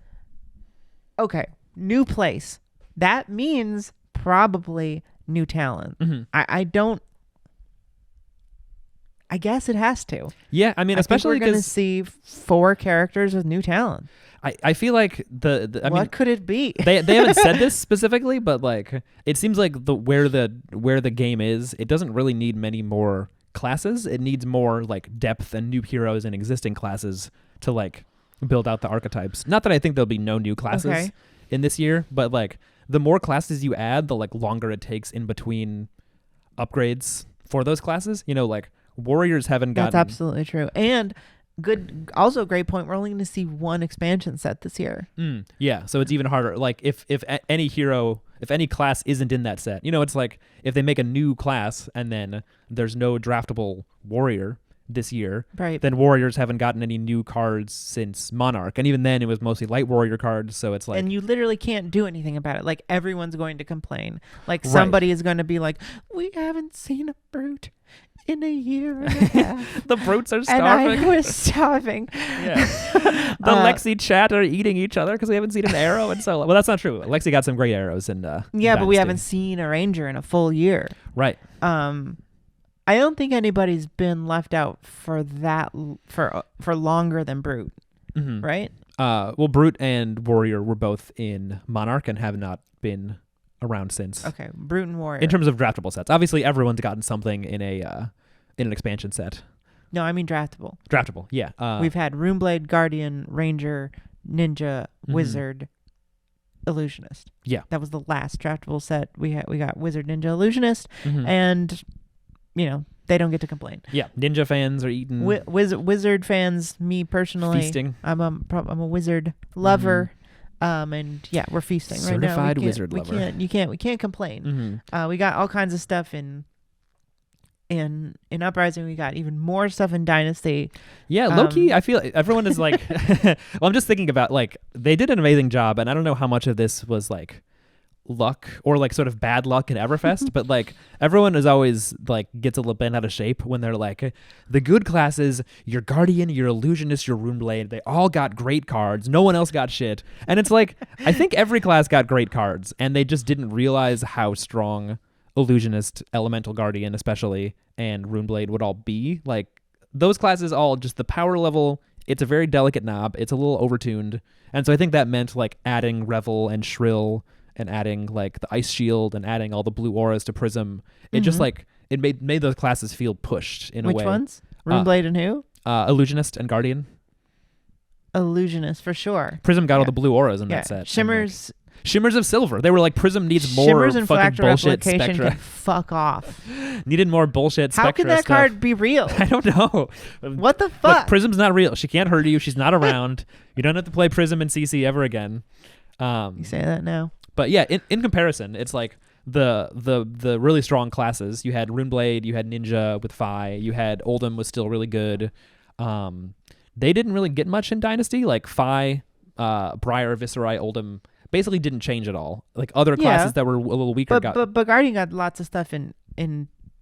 okay, new place. That means probably new talent. Mhm. I don't. I guess it has to. Yeah, I mean, I especially think we're going to because see 4 characters with new talent. I feel like I what mean, could it be? they haven't said this specifically, but like it seems like where the game is, it doesn't really need many more classes. It needs more like depth and new heroes in existing classes to like build out the archetypes. Not that I think there'll be no new classes in this year, but like the more classes you add, the like longer it takes in between upgrades for those classes. You know, like warriors haven't gotten. That's absolutely true. And also a great point. We're only going to see 1 expansion set this year. Yeah, so it's even harder. Like if any hero, if any class isn't in that set, you know, it's like if they make a new class and then there's no draftable warrior this year, right? Then warriors haven't gotten any new cards since Monarch, and even then it was mostly light warrior cards. So it's like, and you literally can't do anything about it. Like everyone's going to complain. Like somebody is going to be like, "We haven't seen a brute in a year and a half." The brutes are starving. And I was starving. Yeah. The Lexi chat are eating each other because we haven't seen an arrow in so long. Well, that's not true. Lexi got some great arrows in yeah, Dynasty. but we haven't seen a ranger in a full year. Right. I don't think anybody's been left out for that for longer than brute. Mm-hmm. Right? Well, brute and warrior were both in Monarch and have not been around since. Okay, brute and warrior. In terms of draftable sets, obviously everyone's gotten something in an expansion set. No, I mean draftable. Draftable, yeah. We've had Runeblade, Guardian, Ranger, Ninja, Wizard, Illusionist. Yeah, that was the last draftable set we had. We got Wizard, Ninja, Illusionist, and you know they don't get to complain. Yeah, Ninja fans are eating. Wizard fans, me personally, feasting. I'm a Wizard lover. And yeah, we're feasting right now. Certified wizard lover. We can't complain. We got all kinds of stuff in Uprising. We got even more stuff in Dynasty. Yeah, low-key, I feel everyone is like, well, I'm just thinking about like, they did an amazing job, and I don't know how much of this was like luck or like sort of bad luck in Everfest, but like everyone is always like gets a little bent out of shape when they're like, the good classes, your Guardian, your Illusionist, your Runeblade, they all got great cards, no one else got shit. And it's like, I think every class got great cards, and they just didn't realize how strong Illusionist, Elemental Guardian especially, and Runeblade would all be. Like those classes all just the power level, it's a very delicate knob, it's a little overtuned, and so I think that meant like adding Revel and Shrill and adding like the Ice Shield and adding all the blue auras to Prism, it just like it made those classes feel pushed in a way. Which ones? Runeblade and who? Illusionist and Guardian. Illusionist for sure. Prism got all the blue auras in that set. Shimmers. Shimmers of Silver. They were like, Prism needs more Shimmers and fucking Fractal bullshit Replication Spectra. can fuck off. Needed more bullshit Spectra. How can that stuff. card be real? I don't know. What the fuck? Look, Prism's not real. She can't hurt you. She's not around. You don't have to play Prism and CC ever again. You say that now. But yeah, in comparison, it's like the really strong classes. You had Runeblade, you had Ninja with Fi, you had Oldhim was still really good. They didn't really get much in Dynasty. Like Fi, Briar, Viserai, Oldhim basically didn't change at all. Like other classes that were a little weaker but Guardian got lots of stuff in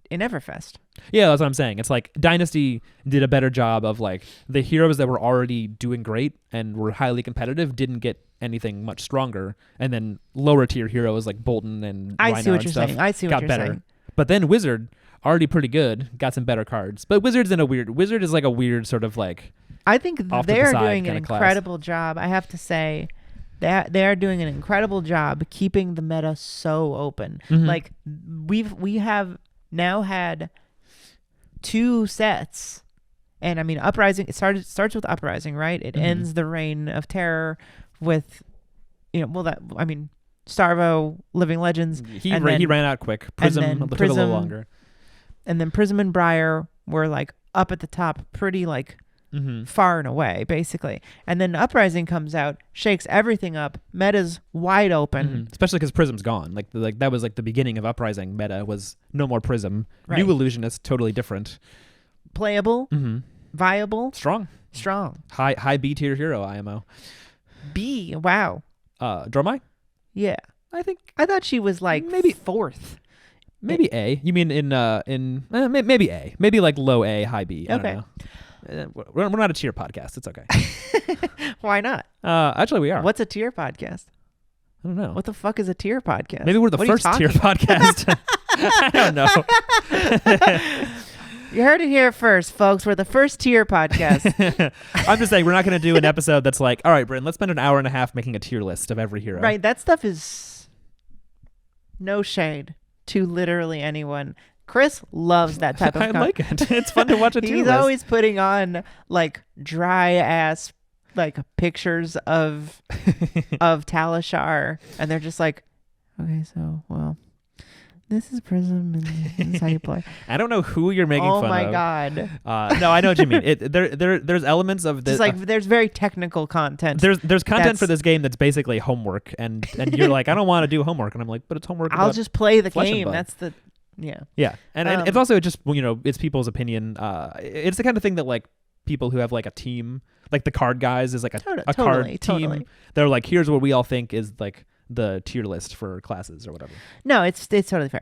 Everfest. Yeah, that's what I'm saying. It's like Dynasty did a better job of like the heroes that were already doing great and were highly competitive didn't get anything much stronger, and then lower tier heroes like Bolton and I see what you're stuff saying. I see what got you're better. saying. But then Wizard, already pretty good, got some better cards. But Wizard is like a weird sort of like. I think they're doing an class. incredible job. I have to say that they are doing an incredible job keeping the meta so open. Like we have now had 2 sets, and I mean Uprising. It starts with Uprising, right? It ends the Reign of Terror with, Starvo, Living Legends. He ran out quick. Prism took a little longer. And then Prism and Briar were like up at the top, pretty like far and away, basically. And then Uprising comes out, shakes everything up. Meta's wide open. Especially because Prism's gone. Like that was like the beginning of Uprising. Meta was no more Prism. Right. New Illusionist, totally different. Playable, viable, strong. High B tier hero IMO. B, wow. Dromai? Yeah. I thought she was like maybe 4th. Maybe A. You mean maybe A. Maybe like low A, high B. I don't know. We're not a tier podcast. It's okay. Why not? Actually, we are. What's a tier podcast? I don't know. What the fuck is a tier podcast? Maybe we're the first tier podcast. I don't know. You heard it here first, folks. We're the first tier podcast. I'm just saying we're not going to do an episode that's like, all right, Bryn, let's spend an hour and a half making a tier list of every hero. Right. That stuff is no shade to literally anyone. Chris loves that type of I like it. It's fun to watch a tier He's list. always putting on like dry ass like pictures of Talishar, and they're just like, okay, so well, this is Prism, and this is how you play. I don't know who you're making Oh fun my of. god! No, I know what you mean. There's elements of this. Just like there's very technical content. There's content for that's- this game that's basically homework, and you're like, I don't want to do homework, and I'm like, but it's homework. I'll about just play the flesh and game. blood. That's the yeah. Yeah, and it's also just it's people's opinion. It's the kind of thing that like people who have like a team, like the card guys is like a card team. Totally. They're like, here's what we all think is like the tier list for classes or whatever. No, it's totally fair.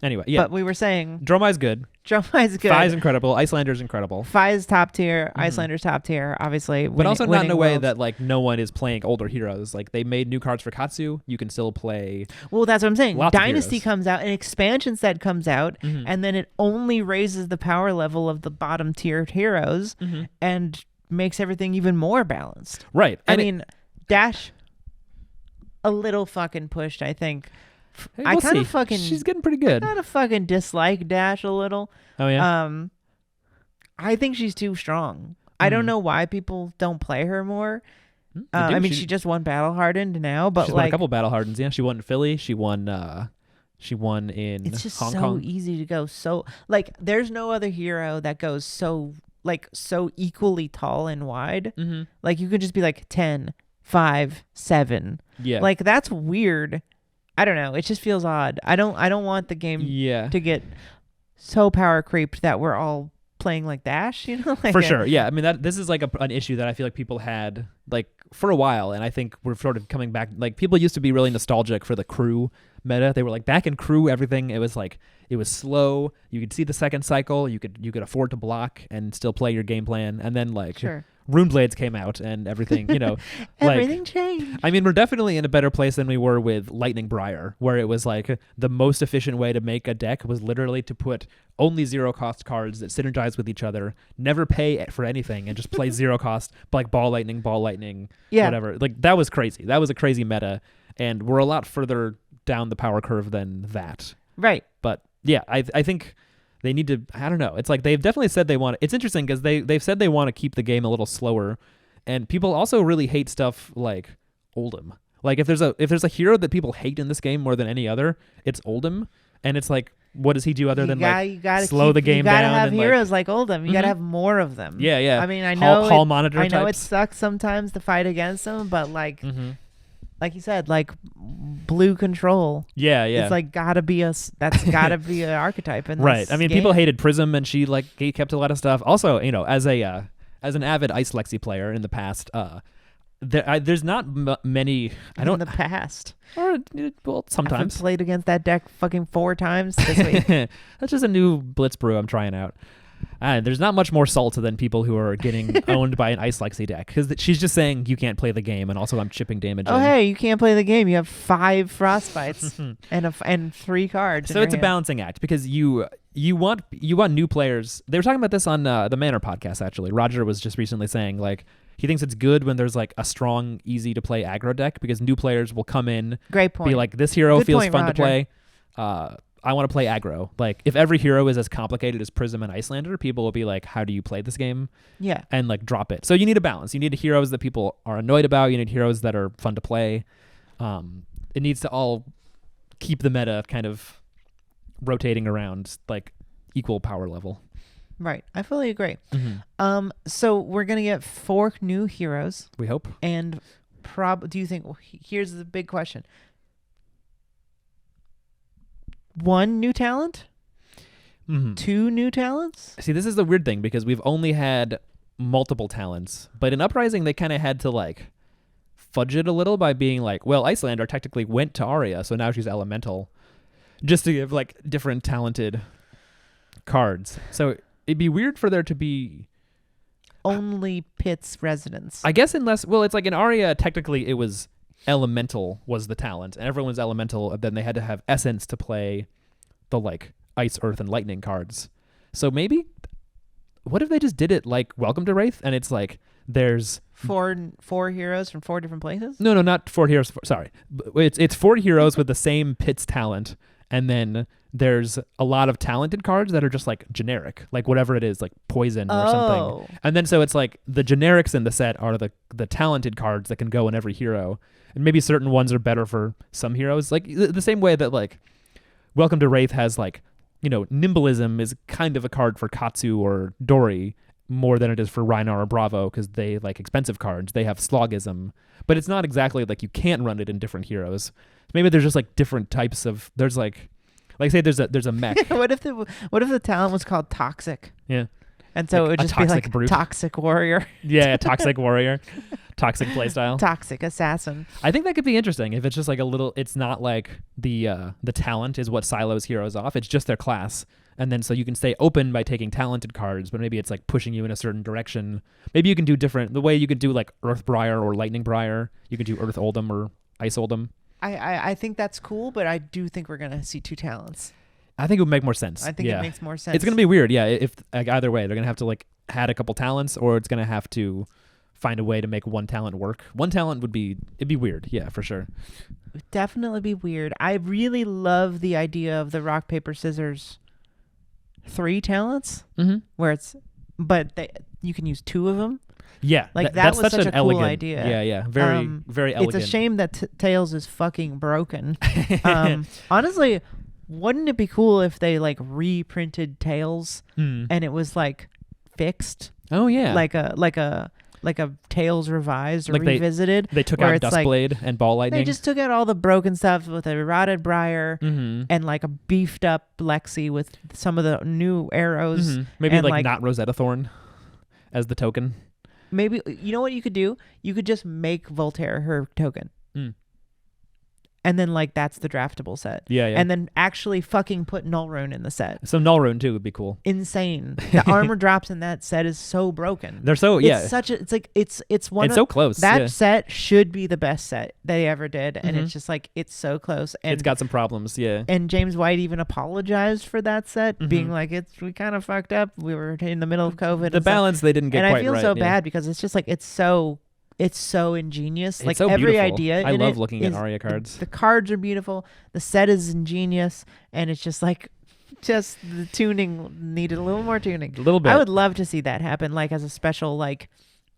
Anyway, yeah. But we were saying Dromai's good. Dromai's good. Fi's incredible. Icelander's incredible. Fi's top tier. Mhm. Icelander's top tier. Obviously, But also not in a way worlds. that like no one is playing older heroes. Like they made new cards for Katsu. You can still play. Well, that's what I'm saying. Lots of Dynasty heroes. comes out, an expansion set comes out, Mhm. and then it only raises the power level of the bottom tiered heroes Mhm. and makes everything even more balanced. Right. I And mean, Dash, a little fucking pushed, I think. hey, I we'll kind see. of fucking, She's getting pretty good. kind of fucking dislike Dash a little. Oh yeah. I think she's too strong. I don't Mhm. know why people don't play her more. They do. I mean, she just won Battle Hardened now, but she's won a like, couple battle hardens. Yeah, she won in Philly. She won in it's just Hong so Kong. easy to go. So like, there's no other hero that goes so equally tall and wide. Mm-hmm. Like you could just be like 10, 5, 7. Yeah. Like that's weird. I don't know. It just feels odd. I don't want the game yeah. to get so power creeped that we're all playing like Dash, you know? Like For sure. Yeah. I mean, this is like an issue that I feel like people had like for a while. And I think we're sort of coming back. Like people used to be really nostalgic for the crew meta. They were like back in crew, everything. It was like, it was slow. You could see the second cycle. You could afford to block and still play your game plan. And then like Sure. Runeblades came out and everything, you know, Everything changed. I mean, we're definitely in a better place than we were with Lightning Briar, where it was like the most efficient way to make a deck was literally to put only zero cost cards that synergize with each other, never pay for anything, and just play zero cost, like ball lightning, Yeah. whatever. Like that was crazy. That was a crazy meta, and we're a lot further down the power curve than that. Right. But yeah, I think they need to. I don't know. It's like they've definitely said they want. It's interesting because they've said they want to keep the game a little slower, and people also really hate stuff like Oldhim. Like if there's a hero that people hate in this game more than any other, it's Oldhim, and it's like, what does he do other than you gotta slow the game You gotta down have and, like- heroes like Oldhim. You gotta Mhm. have more of them. Yeah, yeah. I mean, I know Hall monitor I know it types. sucks sometimes to fight against them, but like Mm-hmm. like you said, like blue control. Yeah, yeah. It's like gotta be that's gotta be an archetype in Right. this I mean, game. people hated Prism, and she like kept a lot of stuff. Also, you know, as an avid Ice Lexi player in the past, there's not many. I don't. in the past. Or well, I've sometimes. played against that deck fucking 4 times this week. That's just a new Blitz brew I'm trying out. There's not much more salt than people who are getting owned by an Ice Lexi deck, because she's just saying you can't play the game, and also I'm chipping damage. Oh in. hey, you can't play the game. You have 5 frostbites and 3 cards. So it's a balancing act, because you want new players. They were talking about this on the Manor podcast, actually. Roger was just recently saying like he thinks it's good when there's like a strong, easy to play aggro deck, because new players will come in, Great point. be like, this hero Good feels point, fun Roger. to play. I want to play aggro. Like if every hero is as complicated as Prism and Icelander, people will be like, how do you play this game? Yeah. And like drop it. So you need a balance. You need heroes that people are annoyed about. You need heroes that are fun to play. It needs to all keep the meta kind of rotating around like equal power level. Right. I fully agree. Mm-hmm. So we're gonna get 4 new heroes, We hope. and do you think? Well, here's the big question: 1 new talent, Mm-hmm. 2 new talents? See, this is the weird thing, because we've only had multiple talents, but in Uprising they kind of had to like fudge it a little by being like, well, Icelander technically went to Arya, so now she's elemental, just to give like different talented cards. So it'd be weird for there to be, Only Pitt's residents. I guess, unless, well, it's like in Arya technically it was elemental was the talent, and everyone was elemental, and then they had to have essence to play the like ice, earth, and lightning cards. So maybe, what if they just did it like Welcome to Wraith, and it's like there's four heroes from 4 different places? no, not 4 heroes. Sorry, it's 4 heroes with the same Pitts talent, and then there's a lot of talented cards that are just like generic, like whatever it is, like poison or something. And then so it's like the generics in the set are the talented cards that can go in every hero, and maybe certain ones are better for some heroes, like the same way that like Welcome to Wraith has like, you know, Nimbleism is kind of a card for Katsu or Dori more than it is for Rhinar or Bravo, because they like expensive cards. They have Slogism, but it's not exactly like you can't run it in different heroes. Maybe there's just like different types of, there's like say there's a mech. What if the talent was called Toxic? Yeah. And so Like it would a just be like brute. Toxic Warrior. Yeah, Toxic Warrior. Toxic playstyle. Toxic Assassin. I think that could be interesting if it's just like a little, it's not like the talent is what silos heroes off. It's just their class. And then so you can stay open by taking talented cards, but maybe it's like pushing you in a certain direction. Maybe you can do different, the way you could do like Earth Briar or Lightning Briar. You could do Earth Oldham or Ice Oldham. I think that's cool, but I do think we're going to see 2 talents. I think it would make more sense. I think it makes more sense. It's going to be weird, yeah. If like, either way, they're going to have to like add a couple talents, or it's going to have to find a way to make one talent work. One talent it'd be weird, yeah, for sure. It would definitely be weird. I really love the idea of the rock, paper, scissors 3 talents, where you can use 2 of them. Yeah, like that's was such a elegant, cool idea. Yeah, very elegant. It's a shame that Tails is fucking broken. Honestly, wouldn't it be cool if they like reprinted Tails and it was like fixed? Oh yeah, like a Tails revised or like revisited. They took out Duskblade and Ball Lightning. They just took out all the broken stuff with a rotted Briar and like a beefed up Lexi with some of the new arrows. Maybe like not Rosetta Thorn as the token. Maybe, you know what you could do? You could just make Voltaire her token. And then like that's the draftable set. Yeah. And then actually fucking put Nullrune in the set. So Nullrune too would be cool. Insane. The armor drops in that set is so broken. They're so it's so close. That set should be the best set they ever did, and it's just like it's so close. And it's got some problems, yeah. And James White even apologized for that set, being like, we kind of fucked up. We were in the middle of COVID. The balance they didn't get quite right. And I feel so bad because it's just like it's so ingenious. It's like so every beautiful. idea. I love looking at Arya cards. The cards are beautiful. The set is ingenious, and it's just like, just the tuning needed a little more tuning. A little bit. I would love to see that happen, like as a special, like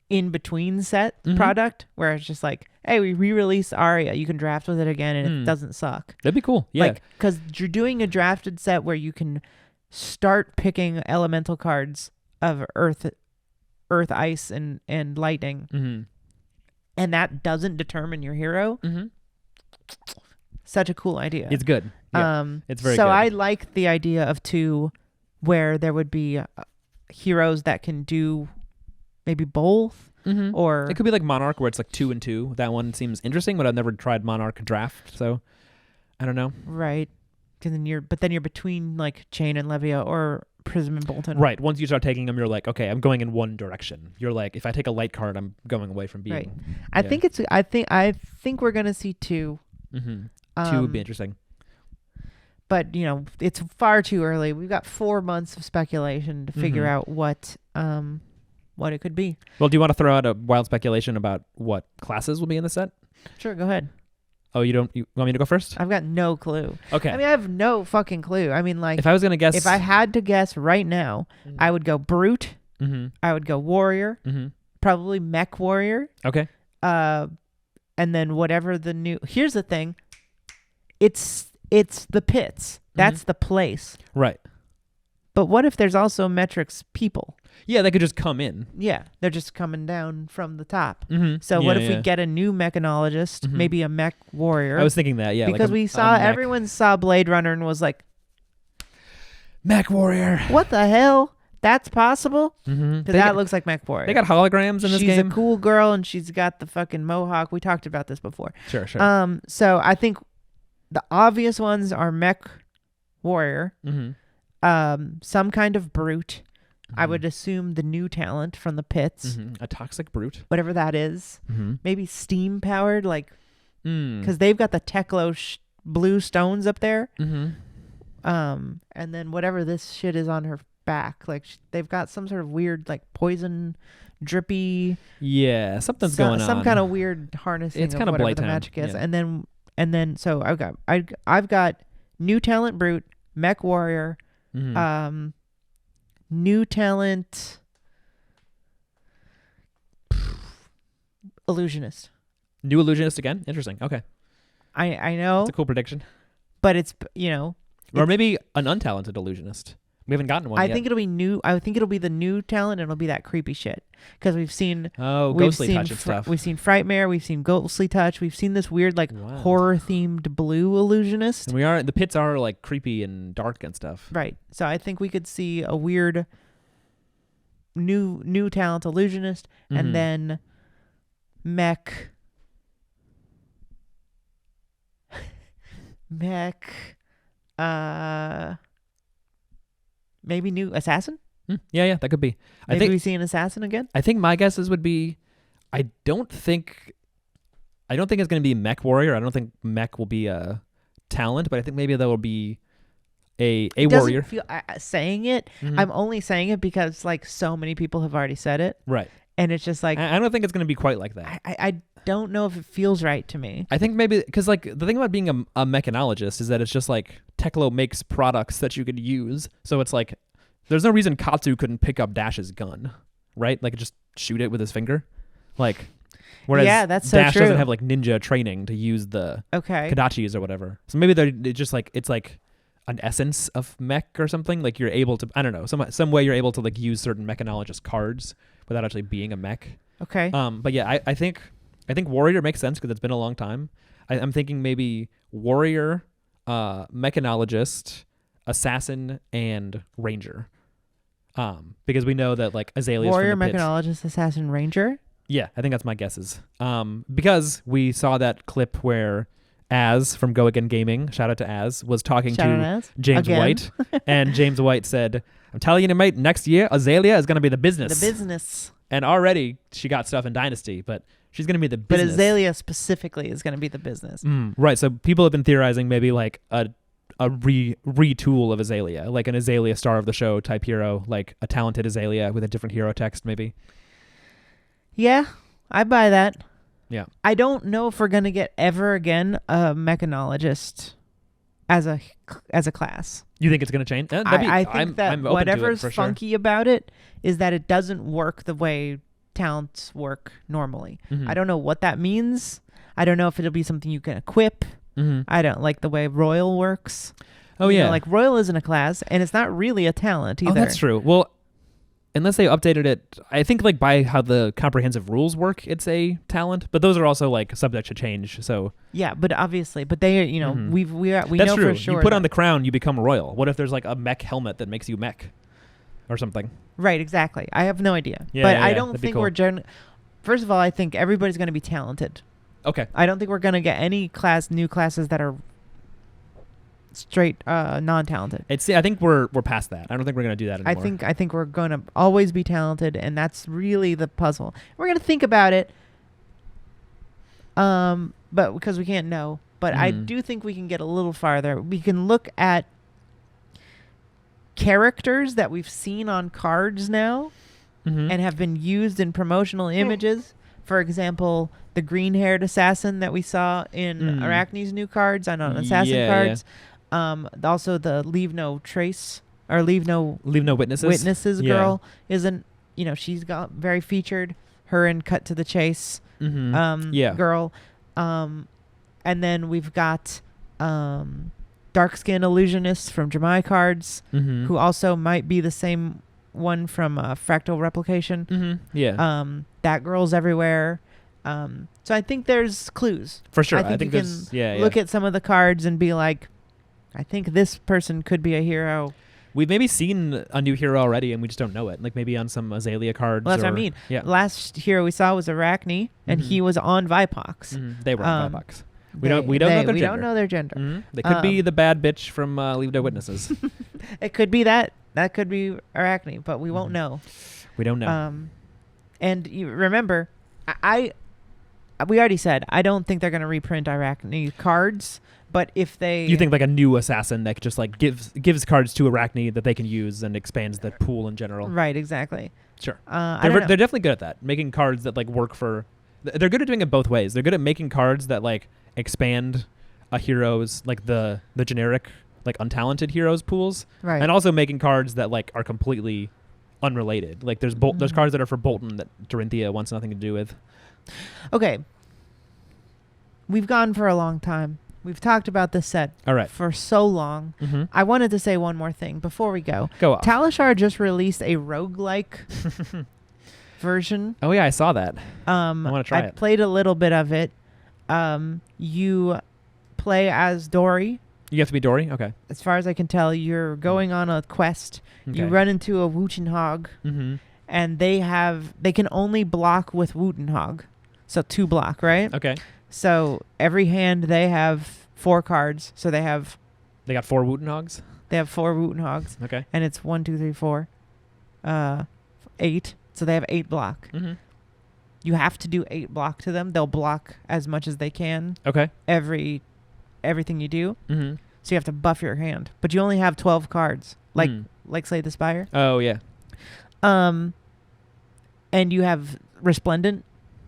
in between set product, where it's just like, hey, we re-release Arya. You can draft with it again, and it doesn't suck. That'd be cool. Yeah, like because you're doing a drafted set where you can start picking elemental cards of Earth, Ice, and Lightning. And that doesn't determine your hero. Such a cool idea. It's good. Yeah, it's very good. So I like the idea of 2 where there would be heroes that can do maybe both. Or it could be like Monarch where it's like 2 and 2. That one seems interesting, but I've never tried Monarch draft, so I don't know. Right. Then you're between like Chain and Levia or Prism and Bolton. Right. Once you start taking them, you're like, okay, I'm going in one direction. You're like, if I take a light card, I'm going away from being. Right. I think we're gonna see 2. 2 would be interesting. But it's far too early. We've got 4 months of speculation to figure out what it could be. Well, do you want to throw out a wild speculation about what classes will be in the set? Sure, go ahead. Oh, you want me to go first? I've got no clue. Okay. I mean, I have no fucking clue. I mean, like, if I was gonna guess, if I had to guess right now, I would go Brute. I would go Warrior. Probably Mech Warrior. Okay. And then whatever the new. Here's the thing. It's the pits. That's the place. Right. But what if there's also Metric's people? Yeah, they could just come in. Yeah, they're just coming down from the top. So what if we get a new mechanologist, maybe a mech warrior? I was thinking that, yeah. Because everyone saw Blade Runner and was like, mech warrior. What the hell? That's possible? Because that looks like mech warrior. They got holograms in this game. She's a cool girl and she's got the fucking mohawk. We talked about this before. Sure. So I think the obvious ones are mech warrior, some kind of brute. I would assume the new talent from the pits. A toxic brute. Whatever that is. Maybe steam powered, like, because they've got the Teklo blue stones up there. And then whatever this shit is on her back. Like they've got some sort of weird like poison drippy. Yeah, something's going on. Some kind of weird harnessing It's of kind of whatever the Blighttown, magic is. yeah. And then so I've got new talent brute, mech warrior, Mhm. new talent illusionist. New illusionist again. Interesting. Okay, I know, that's a cool prediction. but it's, you know, Or maybe an untalented illusionist. We haven't gotten one I yet. think it'll be new. I think it'll be the new talent, and it'll be that creepy shit. Because we've seen ghostly touch and stuff. we've seen Frightmare, we've seen Ghostly Touch, we've seen this weird like Wow. horror themed blue illusionist. And the pits are like creepy and dark and stuff. Right. So I think we could see a weird new talent illusionist, Mhm. and then mech maybe new assassin. Yeah, that could be. Maybe we see an assassin again. I think my guesses would be, I don't think it's going to be mech warrior. I don't think mech will be a talent, but I think maybe there will be a It warrior. doesn't feel, saying it, Mhm. I'm only saying it because like so many people have already said it, Right. and it's just like I don't think it's going to be quite like that. I don't know if it feels right to me. I think maybe because like the thing about being a mechanologist is that it's just like Teklo makes products that you could use. So it's like there's no reason Katsu couldn't pick up Dash's gun, right? Like just shoot it with his finger, like. Whereas Yeah, that's so Dash true. doesn't have like ninja training to use the Okay. Kadachis or whatever. So maybe it's like an essence of mech or something. Like you're able to, I don't know, some way you're able to like use certain mechanologist cards without actually being a mech. Okay. But yeah, I think warrior makes sense because it's been a long time. I'm thinking maybe warrior, mechanologist, assassin, and ranger. Because we know that like Azalea's Warrior, from the pits. mechanologist, assassin, ranger. Yeah, I think that's my guesses. Because we saw that clip where Az from Go Again Gaming, shout out to Az, was talking Shout out to Az. James Again. White, and James White said, "I'm telling you, mate, next year Azalea is going to be the business." The business. And already she got stuff in Dynasty, but she's going to be the But business. Azalea specifically is going to be the business. Right. So people have been theorizing maybe like a retool of Azalea, like an Azalea star of the show type hero, like a talented Azalea with a different hero text, maybe. Yeah, I buy that. Yeah. I don't know if we're going to get ever again a mechanologist as a class. You think it's going to change? I think that I'm open whatever's to it for funky about it is that it doesn't work the way talents work normally. Sure. Mhm. I don't know what that means. I don't know if it'll be something you can equip. Mhm. I don't like the way Royal works. Oh, You know, yeah. like Royal isn't a class, and it's not really a talent either. Oh, that's true. Well, unless they updated it, I think like by how the comprehensive rules work, it's a talent. But those are also like subject to change. So Yeah, but obviously, but they, you know, Mhm. we that's know true. for sure. You put on that- the crown, you become royal. What if there's like a mech helmet that makes you mech, or something? Right, exactly. I have no idea, Yeah, but yeah, I yeah. don't That'd be think cool. we're First of all, I think everybody's going to be talented. Okay. I don't think we're going to get any new classes that are straight non-talented. I think we're past that. I don't think we're gonna do that I anymore. think we're going to always be talented, and that's really the puzzle. We're going to think about it, but because we can't know. But I Mhm. do think we can get a little farther. We can look at characters that we've seen on cards now Mhm. and have been used in promotional images. For example, the green-haired assassin that we saw in Arachne's new cards on assassin Yeah, cards. Also the Leave No Trace or Leave No Witnesses. Yeah. girl isn't, you know, she's got very featured. Her in Cut to the Chase Mhm. Yeah. girl. And then we've got Dark Skin Illusionist from Jemai cards, Mhm. who also might be the same one from Fractal Replication. Mhm. Yeah. That girl's everywhere. So I think there's clues. For sure. I think you there's can look at some of the cards and be like, I think this person could be a hero. We've maybe seen a new hero already, and we just don't know it. Like maybe on some Azalea cards. Well, that's what I or- mean. Yeah. Last hero we saw was Arachne, and Mhm. he was on Vipox. They were on Um, Vibox. We don't know their we gender. don't know their gender. Mhm. They could be Um, the bad bitch from Leave No Witnesses. It could be that. That could be Arachne, but we won't Mhm. know. We don't know. And you remember, we already said I don't think they're going to reprint Arachne cards, But if they... You think like a new assassin that just like gives cards to Arachne that they can use and expands the pool in general. Right, exactly. Sure. They're They're definitely good at that, making cards that like work for... They're good at doing it both ways. They're good at making cards that like expand a hero's, like the generic, like untalented heroes pools. Right. And also making cards that like are completely unrelated. Like there's there's cards that are for Bolton that Dorinthia wants nothing to do with. Okay. We've gone for a long time. We've talked about this set for so long. Mm-hmm. I wanted to say one more thing before we go. Go off. Talishar just released a roguelike version. Oh yeah, I saw that. I want to try it. I played a little bit of it. You play as Dory. You have to be Dory? Okay. As far as I can tell, you're going on a quest. Okay. You run into a Wutenhog, and they can only block with Wutenhog. So 2 block, right? Okay. So every hand they have 4 cards. So they got 4 Wutenhogs? They have 4 Wutenhogs. Okay. And it's 1, 2, 3, 4, 8. So they have 8 block. Mm-hmm. You have to do 8 block to them. They'll block as much as they can. Okay. Everything you do. Mm-hmm. So you have to buff your hand. But you only have 12 cards. Like Slay the Spire. Oh, yeah. And you have Resplendent,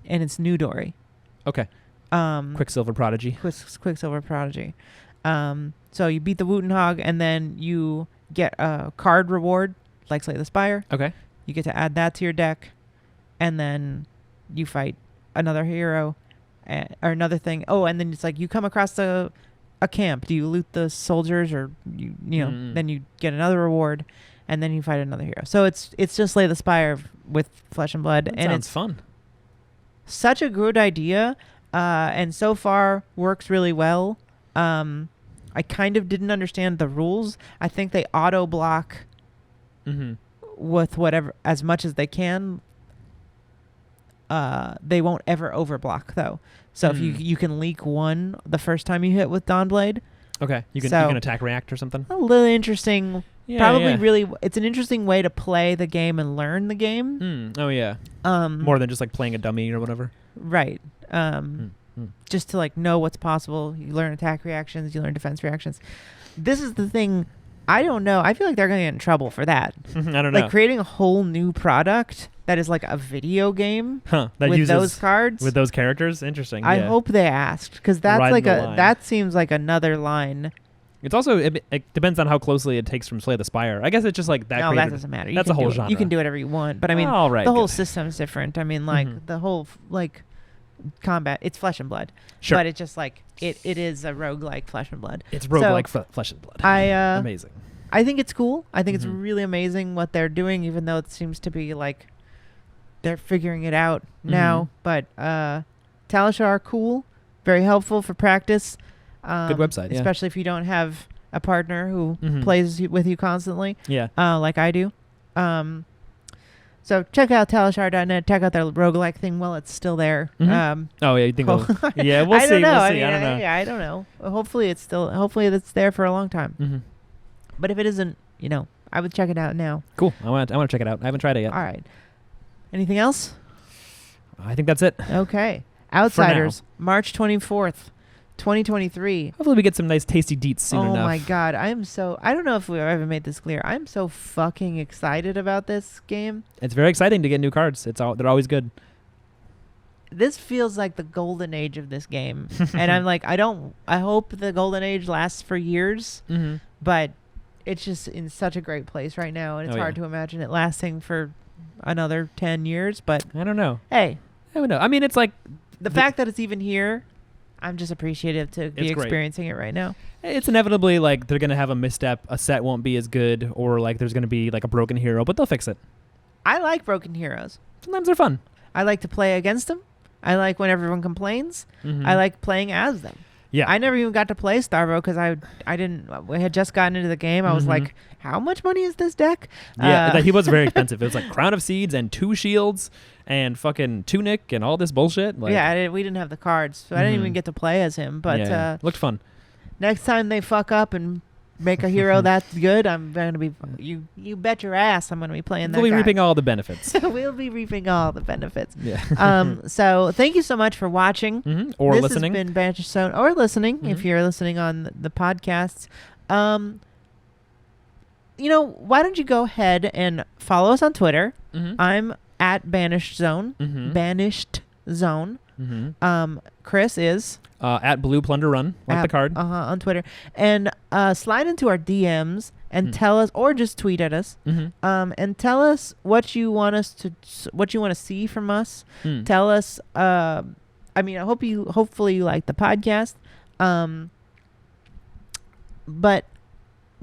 and it's New Dory. Okay. Quicksilver Prodigy. Quicksilver Prodigy. So you beat the Wutenhog, and then you get a card reward, like Slay the Spire. Okay. You get to add that to your deck, and then you fight another hero, or another thing. Oh, and then it's like you come across a camp. Do you loot the soldiers, or you know? Then you get another reward, and then you fight another hero. So it's just Slay the Spire with Flesh and Blood, and sounds it's fun. Such a good idea, and so far works really well. I kind of didn't understand the rules. I think they auto block with whatever as much as they can. They won't ever overblock though. So if you can leak 1 the first time you hit with Dawnblade. Okay. You can attack react or something. A little interesting. Yeah, Probably really it's an interesting way to play the game and learn the game. Oh yeah. More than just like playing a dummy or whatever. Right. Just to like know what's possible. You learn attack reactions, you learn defense reactions. This is the thing. I don't know. I feel like they're going to get in trouble for that. I don't know. Like creating a whole new product that is like a video game that with uses those cards. with those characters. Interesting. I hope they asked, because that's Riding like that seems like another line. It's also it depends on how closely it takes from Slay the Spire. I guess it's just like that. No, that doesn't matter. That's a whole genre. You can do whatever you want, but I mean, the whole system's different. I mean, like the whole like combat. It's Flesh and Blood, but it's just like it is a roguelike Flesh and Blood. It's roguelike Flesh and Blood. Amazing. I think it's cool. I think it's really amazing what they're doing, even though it seems to be like they're figuring it out now. But Talishar, cool, very helpful for practice. Good website, especially if you don't have a partner who plays with you constantly. Yeah, like I do. So check out talishar.net. Check out their roguelike thing while it's still there. Oh yeah, you think? Yeah, we'll see. We'll see. I don't know. Yeah, I don't know. Hopefully it's there for a long time. But if it isn't, I would check it out now. Cool. I want to check it out. I haven't tried it yet. All right. Anything else? I think that's it. Okay. Outsiders, March 24th, 2023. Hopefully we get some nice tasty deets soon enough. Oh my God. I don't know if we've ever made this clear. I'm so fucking excited about this game. It's very exciting to get new cards. They're always good. This feels like the golden age of this game. And I'm like, I hope the golden age lasts for years, but it's just in such a great place right now. And it's hard to imagine it lasting for another 10 years, but I don't know. Hey, I don't know. I mean, it's like the fact that it's even here, I'm just appreciative to be experiencing it right now. It's inevitably like they're going to have a misstep. A set won't be as good, or like there's going to be like a broken hero, but they'll fix it. I like broken heroes. Sometimes they're fun. I like to play against them. I like when everyone complains. I like playing as them. Yeah. I never even got to play Starvo because I had just gotten into the game. I was like, how much money is this deck? Yeah, he was very expensive. It was like Crown of Seeds and 2 shields and fucking Tunic and all this bullshit. Like, yeah, we didn't have the cards, so I didn't even get to play as him. But looked fun. Next time they fuck up and make a hero that's good, I'm going to be you bet your ass I'm going to be playing that We'll be guy. reaping all the benefits. We'll be reaping all the benefits. Yeah. So thank you so much for watching. Or this listening. This has been Banished Zone, or listening if you're listening on the podcasts. Why don't you go ahead and follow us on Twitter? I'm at Banished Zone. Banished Zone. Chris is at Blue Plunder Run, like the card. On Twitter. And slide into our DMs and tell us, or just tweet at us, and tell us what you want to see from us. Tell us. Hopefully you like the podcast. But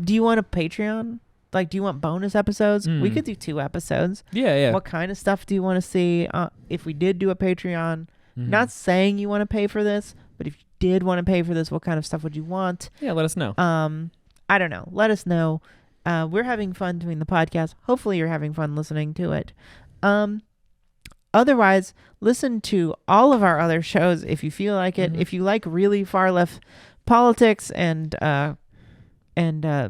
do you want a Patreon? Like, do you want bonus episodes? We could do 2 episodes. Yeah. What kind of stuff do you want to see? If we did do a Patreon, not saying you want to pay for this, but if you did want to pay for this, what kind of stuff would you want? Yeah, let us know. I don't know. Let us know. We're having fun doing the podcast. Hopefully you're having fun listening to it. Otherwise, listen to all of our other shows if you feel like it. If you like really far left politics and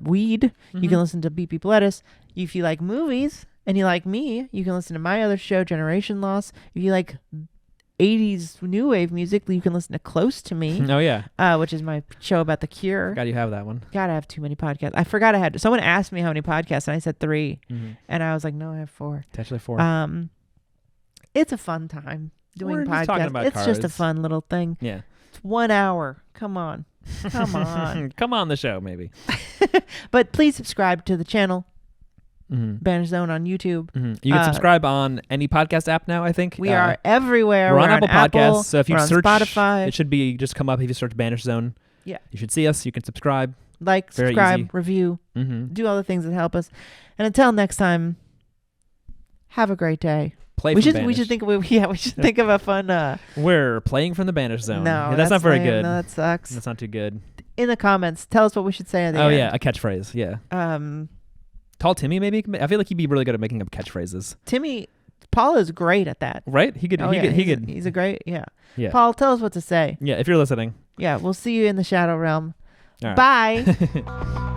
weed, you can listen to Beep Beep Lettuce. If you like movies and you like me, you can listen to my other show, Generation Loss. If you like 80s new wave music, you can listen to Close to Me. Oh, yeah. Which is my show about The Cure. God, you have that one. God, I have too many podcasts. I forgot I had. Someone asked me how many podcasts, and I said 3. And I was like, no, I have 4. It's actually 4. It's a fun time doing We're just talking podcasts. about It's just a cars. fun little thing. Yeah. It's 1 hour. Come on. Come on. Come on the show, maybe. But please subscribe to the channel, Banished Zone on YouTube. You can subscribe on any podcast app now, I think. We are everywhere. We're on Apple Podcasts, so if you we're on search Spotify. it should be just come up if you search Banished Zone. Yeah. You should see us. You can subscribe. Like, Very subscribe, easy. review, do all the things that help us. And until next time, have a great day. Play We from should Banished. think of a fun We're playing from the Banished Zone. No, Yeah, that's not very lame. good. No, that sucks. That's not too good. In the comments, tell us what we should say at the end. Oh yeah, a catchphrase. Yeah. Tall Timmy, maybe. I feel like he'd be really good at making up catchphrases. Paul is great at that. Right? He could. He's a great. Yeah. Yeah. Paul, tell us what to say. Yeah. If you're listening. Yeah, we'll see you in the Shadow Realm. All right. Bye.